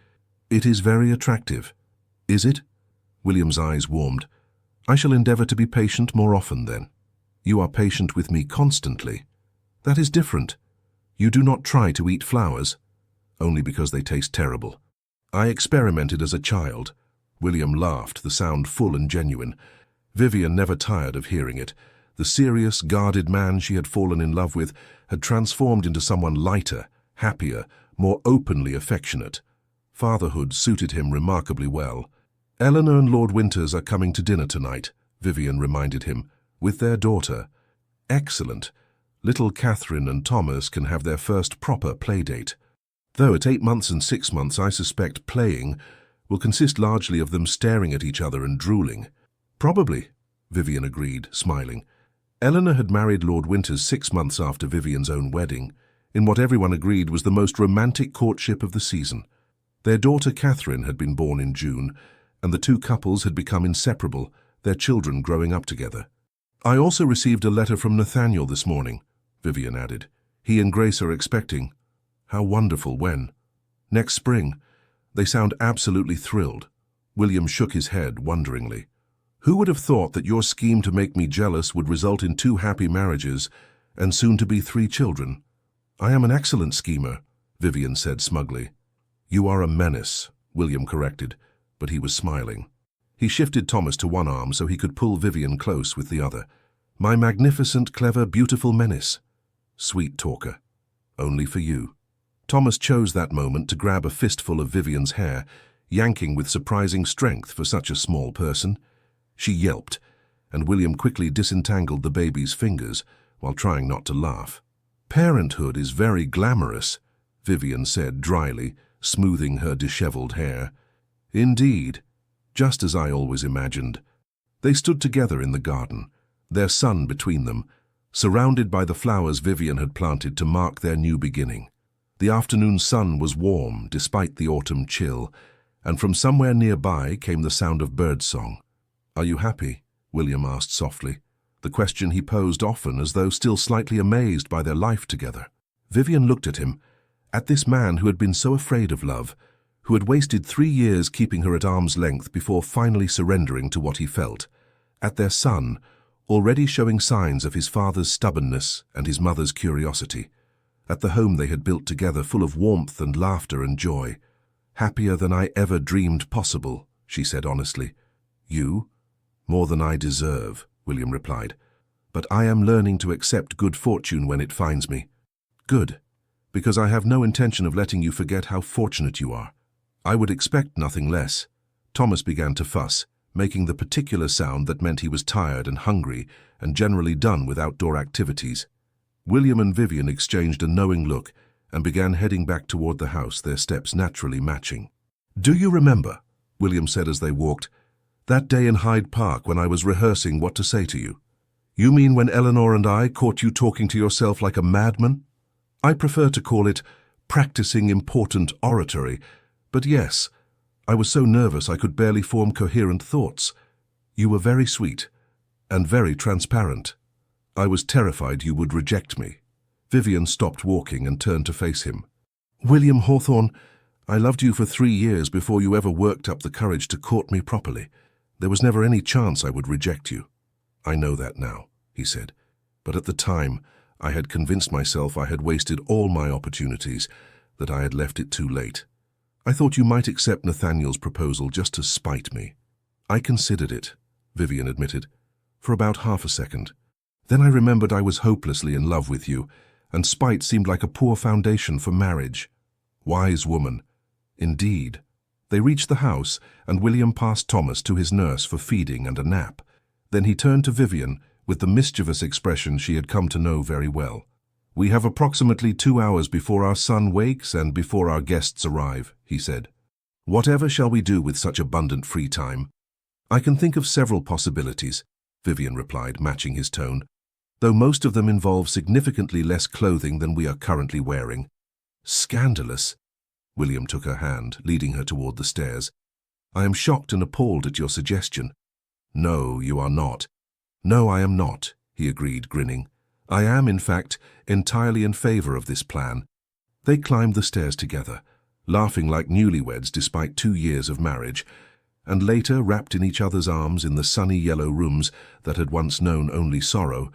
It is very attractive. Is it? William's eyes warmed. I shall endeavour to be patient more often then. You are patient with me constantly. That is different. You do not try to eat flowers, only because they taste terrible. I experimented as a child. William laughed, the sound full and genuine. Vivian never tired of hearing it. The serious, guarded man she had fallen in love with had transformed into someone lighter, happier, more openly affectionate. Fatherhood suited him remarkably well. Eleanor and Lord Winters are coming to dinner tonight, Vivian reminded him, with their daughter. Excellent. Little Catherine and Thomas can have their first proper playdate. Though at 8 months and 6 months I suspect playing will consist largely of them staring at each other and drooling. Probably, Vivian agreed, smiling. Eleanor had married Lord Winters 6 months after Vivian's own wedding, in what everyone agreed was the most romantic courtship of the season. Their daughter Catherine had been born in June, and the two couples had become inseparable, their children growing up together. I also received a letter from Nathaniel this morning, Vivian added. He and Grace are expecting. How wonderful. When? Next spring. They sound absolutely thrilled. William shook his head wonderingly. Who would have thought that your scheme to make me jealous would result in 2 happy marriages and soon to be 3 children? I am an excellent schemer, Vivian said smugly. You are a menace, William corrected, but he was smiling. He shifted Thomas to one arm so he could pull Vivian close with the other. My magnificent, clever, beautiful menace. Sweet talker. Only for you. Thomas chose that moment to grab a fistful of Vivian's hair, yanking with surprising strength for such a small person. She yelped, and William quickly disentangled the baby's fingers while trying not to laugh. Parenthood is very glamorous, Vivian said dryly, smoothing her disheveled hair. Indeed, just as I always imagined. They stood together in the garden, their son between them, surrounded by the flowers Vivian had planted to mark their new beginning. The afternoon sun was warm despite the autumn chill, and from somewhere nearby came the sound of birdsong. Are you happy? William asked softly, the question he posed often as though still slightly amazed by their life together. Vivian looked at him, at this man who had been so afraid of love, who had wasted 3 years keeping her at arm's length before finally surrendering to what he felt, at their son, already showing signs of his father's stubbornness and his mother's curiosity, at the home they had built together full of warmth and laughter and joy. Happier than I ever dreamed possible, she said honestly. You? More than I deserve, William replied. But I am learning to accept good fortune when it finds me. Good, because I have no intention of letting you forget how fortunate you are. I would expect nothing less. Thomas began to fuss, making the particular sound that meant he was tired and hungry and generally done with outdoor activities. William and Vivian exchanged a knowing look and began heading back toward the house, their steps naturally matching. Do you remember, William said as they walked, that day in Hyde Park when I was rehearsing what to say to you? You mean when Eleanor and I caught you talking to yourself like a madman? I prefer to call it practicing important oratory, but yes, I was so nervous I could barely form coherent thoughts. You were very sweet and very transparent. I was terrified you would reject me. Vivian stopped walking and turned to face him. William Hawthorne, I loved you for 3 years before you ever worked up the courage to court me properly. There was never any chance I would reject you. I know that now, he said, but at the time I had convinced myself I had wasted all my opportunities, that I had left it too late. I thought you might accept Nathaniel's proposal just to spite me. I considered it, Vivian admitted, for about half a second. Then I remembered I was hopelessly in love with you, and spite seemed like a poor foundation for marriage. Wise woman. Indeed. They reached the house, and William passed Thomas to his nurse for feeding and a nap. Then he turned to Vivian with the mischievous expression she had come to know very well. We have approximately 2 hours before our son wakes and before our guests arrive, he said. Whatever shall we do with such abundant free time? I can think of several possibilities, Vivian replied, matching his tone, though most of them involve significantly less clothing than we are currently wearing. Scandalous. William took her hand, leading her toward the stairs. I am shocked and appalled at your suggestion. No, you are not. No, I am not, he agreed, grinning. I am, in fact, entirely in favor of this plan. They climbed the stairs together, laughing like newlyweds despite 2 years of marriage, and later, wrapped in each other's arms in the sunny yellow rooms that had once known only sorrow,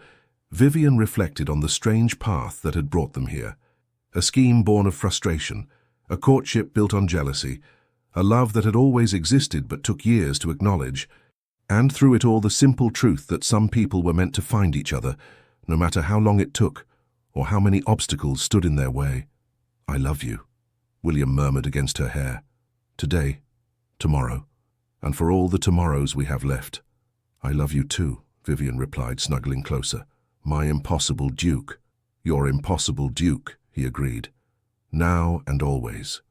Vivian reflected on the strange path that had brought them here. A scheme born of frustration, a courtship built on jealousy, a love that had always existed but took years to acknowledge, and through it all the simple truth that some people were meant to find each other, no matter how long it took or how many obstacles stood in their way. "I love you," William murmured against her hair. "Today, tomorrow, and for all the tomorrows we have left." "I love you too," Vivian replied, snuggling closer. "My impossible Duke." "Your impossible Duke," he agreed. "Now and always."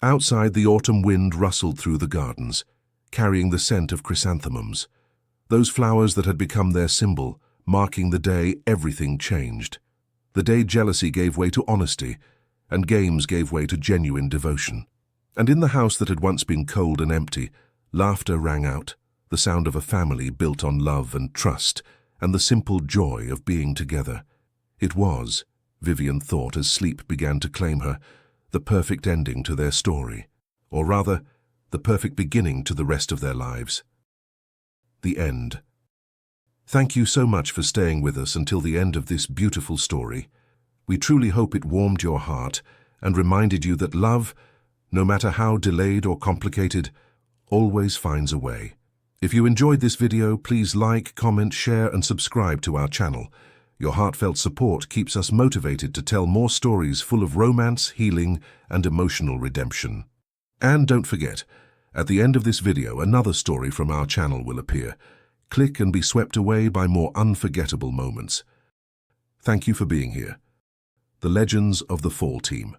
Outside, the autumn wind rustled through the gardens, carrying the scent of chrysanthemums, those flowers that had become their symbol, marking the day everything changed. The day jealousy gave way to honesty, and games gave way to genuine devotion. And in the house that had once been cold and empty, laughter rang out, the sound of a family built on love and trust, and the simple joy of being together. It was, Vivian thought as sleep began to claim her, the perfect ending to their story, or rather, the perfect beginning to the rest of their lives. The end. Thank you so much for staying with us until the end of this beautiful story. We truly hope it warmed your heart and reminded you that love, no matter how delayed or complicated, always finds a way. If you enjoyed this video, please like, comment, share, and subscribe to our channel. Your heartfelt support keeps us motivated to tell more stories full of romance, healing, and emotional redemption. And don't forget, at the end of this video, another story from our channel will appear. Click and be swept away by more unforgettable moments. Thank you for being here. The Legends of the Fall Team.